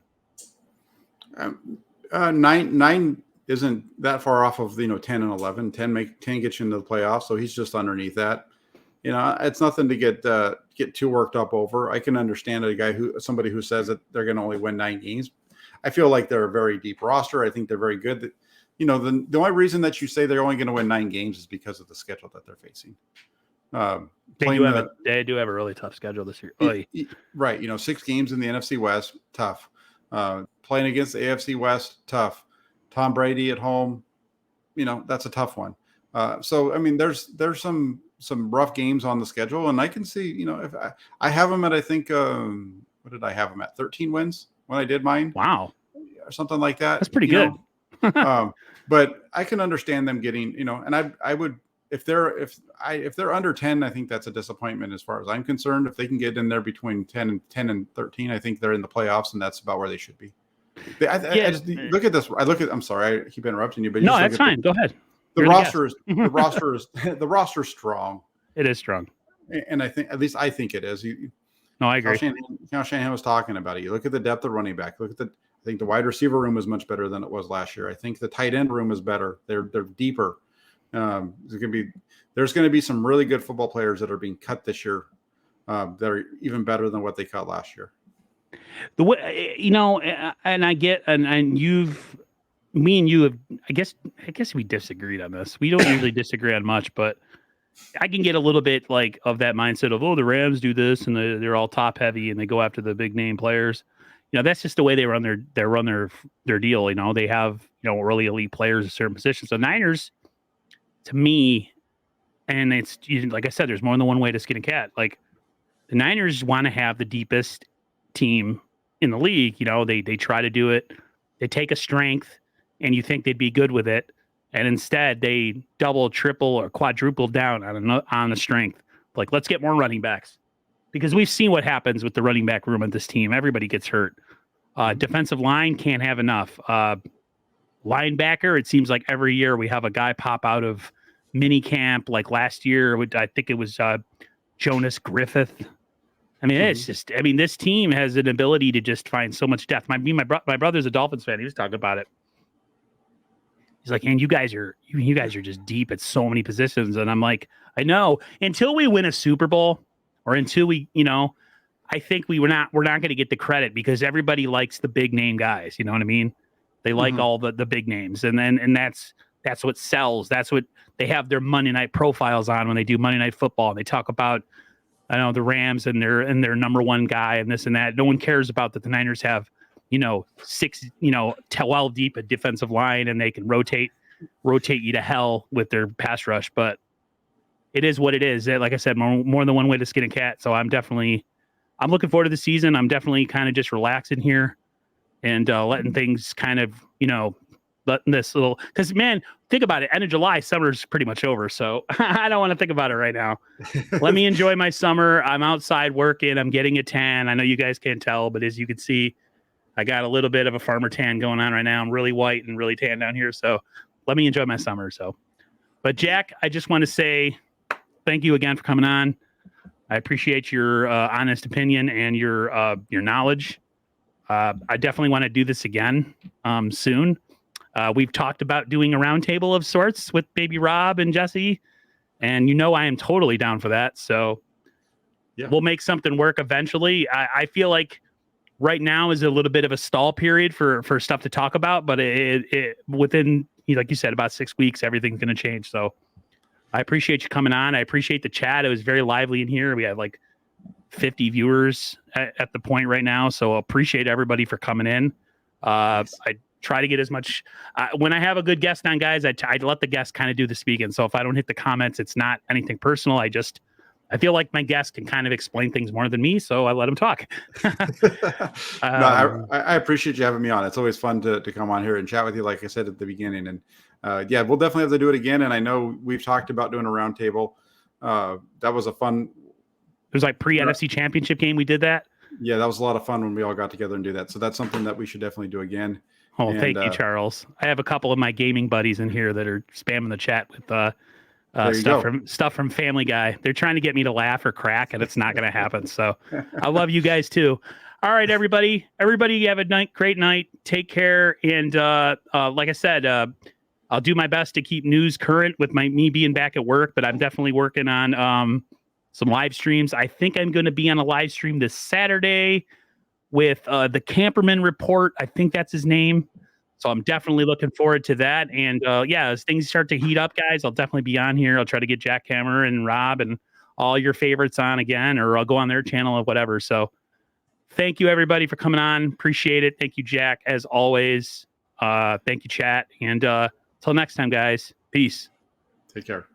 9 isn't that far off of 10 and 11. 10 gets you into the playoffs, so he's just underneath that. It's nothing to get too worked up over. I can understand somebody who says that they're going to only win 9 games. I feel like they're a very deep roster. I think they're very good. The only reason that you say they're only going to win 9 games is because of the schedule that they're facing. They do have a really tough schedule this year. Right. 6 games in the NFC West, tough. Playing against the AFC West, tough. Tom Brady at home, that's a tough one. So, I mean, there's some rough games on the schedule, and I can see, if I have them at, I think, what did I have them at? 13 wins when I did mine. Wow. Or something like that. That's pretty good. But I can understand them getting, and I would, if they're under 10, I think that's a disappointment as far as I'm concerned. If they can get in there between 10 and 13, I think they're in the playoffs, and that's about where they should be. I just look at this. I'm sorry, I keep interrupting you, but no, that's fine. Go ahead. The roster the roster is strong. It is strong, and I think I think it is. No, I agree. Shanahan was talking about it. You look at the depth of running back. I think the wide receiver room is much better than it was last year. I think the tight end room is better. They're deeper. There's going to be some really good football players that are being cut this year that are even better than what they cut last year. The way, and I get, and me and you have, I guess we disagreed on this. We don't usually disagree on much, but I can get a little bit like of that mindset of, the Rams do this and they're all top heavy and they go after the big name players. That's just the way they run their deal. They have, really elite players at certain positions. So Niners, to me, and it's like I said, there's more than one way to skin a cat. Like the Niners want to have the deepest team in the league. They try to do it. They take a strength and you think they'd be good with it. And instead they double, triple, or quadruple down on the strength. Like, let's get more running backs. Because we've seen what happens with the running back room of this team. Everybody gets hurt. Defensive line can't have enough. Linebacker, it seems like every year we have a guy pop out of minicamp. Like last year, I think it was Jonas Griffith. I mean, it's just, this team has an ability to just find so much depth. My brother's a Dolphins fan. He was talking about it. He's like, and you guys are just deep at so many positions. And I'm like, I know, until we win a Super Bowl, or until we, I think we're not going to get the credit because everybody likes the big name guys. You know what I mean? They like all the big names, and that's what sells. That's what they have their Monday night profiles on when they do Monday Night Football. And they talk about, the Rams and their number one guy and this and that. No one cares about that. The Niners have, 12 deep at defensive line, and they can rotate you to hell with their pass rush. But it is what it is. Like I said, more than one way to skin a cat. So I'm looking forward to the season. I'm definitely kind of just relaxing here and letting things kind of, letting this little, because man, think about it. End of July, summer's pretty much over. So I don't want to think about it right now. Let me enjoy my summer. I'm outside working. I'm getting a tan. I know you guys can't tell, but as you can see, I got a little bit of a farmer tan going on right now. I'm really white and really tan down here. So let me enjoy my summer. But Jack, I just want to say thank you again for coming on. I appreciate your honest opinion and your knowledge. I definitely want to do this again soon. We've talked about doing a roundtable of sorts with Baby Rob and Jesse, and I am totally down for that. So we'll make something work eventually. I feel like right now is a little bit of a stall period for stuff to talk about, but it within, like you said, about 6 weeks, everything's going to change. So I appreciate you coming on. I appreciate the chat. It was very lively in here. We have like 50 viewers at the point right now. So appreciate everybody for coming in. Nice. I try to get as much, when I have a good guest on, guys, I let the guest kind of do the speaking. So if I don't hit the comments, it's not anything personal. I feel like my guest can kind of explain things more than me, so I let him talk. No, I appreciate you having me on. It's always fun to come on here and chat with you, like I said at the beginning. And we'll definitely have to do it again. And I know we've talked about doing a roundtable. That was a fun. It was like pre-NFC Championship game. We did that. Yeah, that was a lot of fun when we all got together and do that. So that's something that we should definitely do again. Oh, thank you, Charles. I have a couple of my gaming buddies in here that are spamming the chat with stuff from Family Guy. They're trying to get me to laugh or crack, and it's not going to happen. So I love you guys too. All right, everybody have a great night. Take care. And like I said, I'll do my best to keep news current with me being back at work, but I'm definitely working on some live streams. I think I'm going to be on a live stream this Saturday with the Camperman Report. I think that's his name. So I'm definitely looking forward to that. And as things start to heat up, guys, I'll definitely be on here. I'll try to get Jack Hammer and Rob and all your favorites on again, or I'll go on their channel or whatever. So thank you, everybody, for coming on. Appreciate it. Thank you, Jack, as always. Thank you, chat. And till next time, guys. Peace. Take care.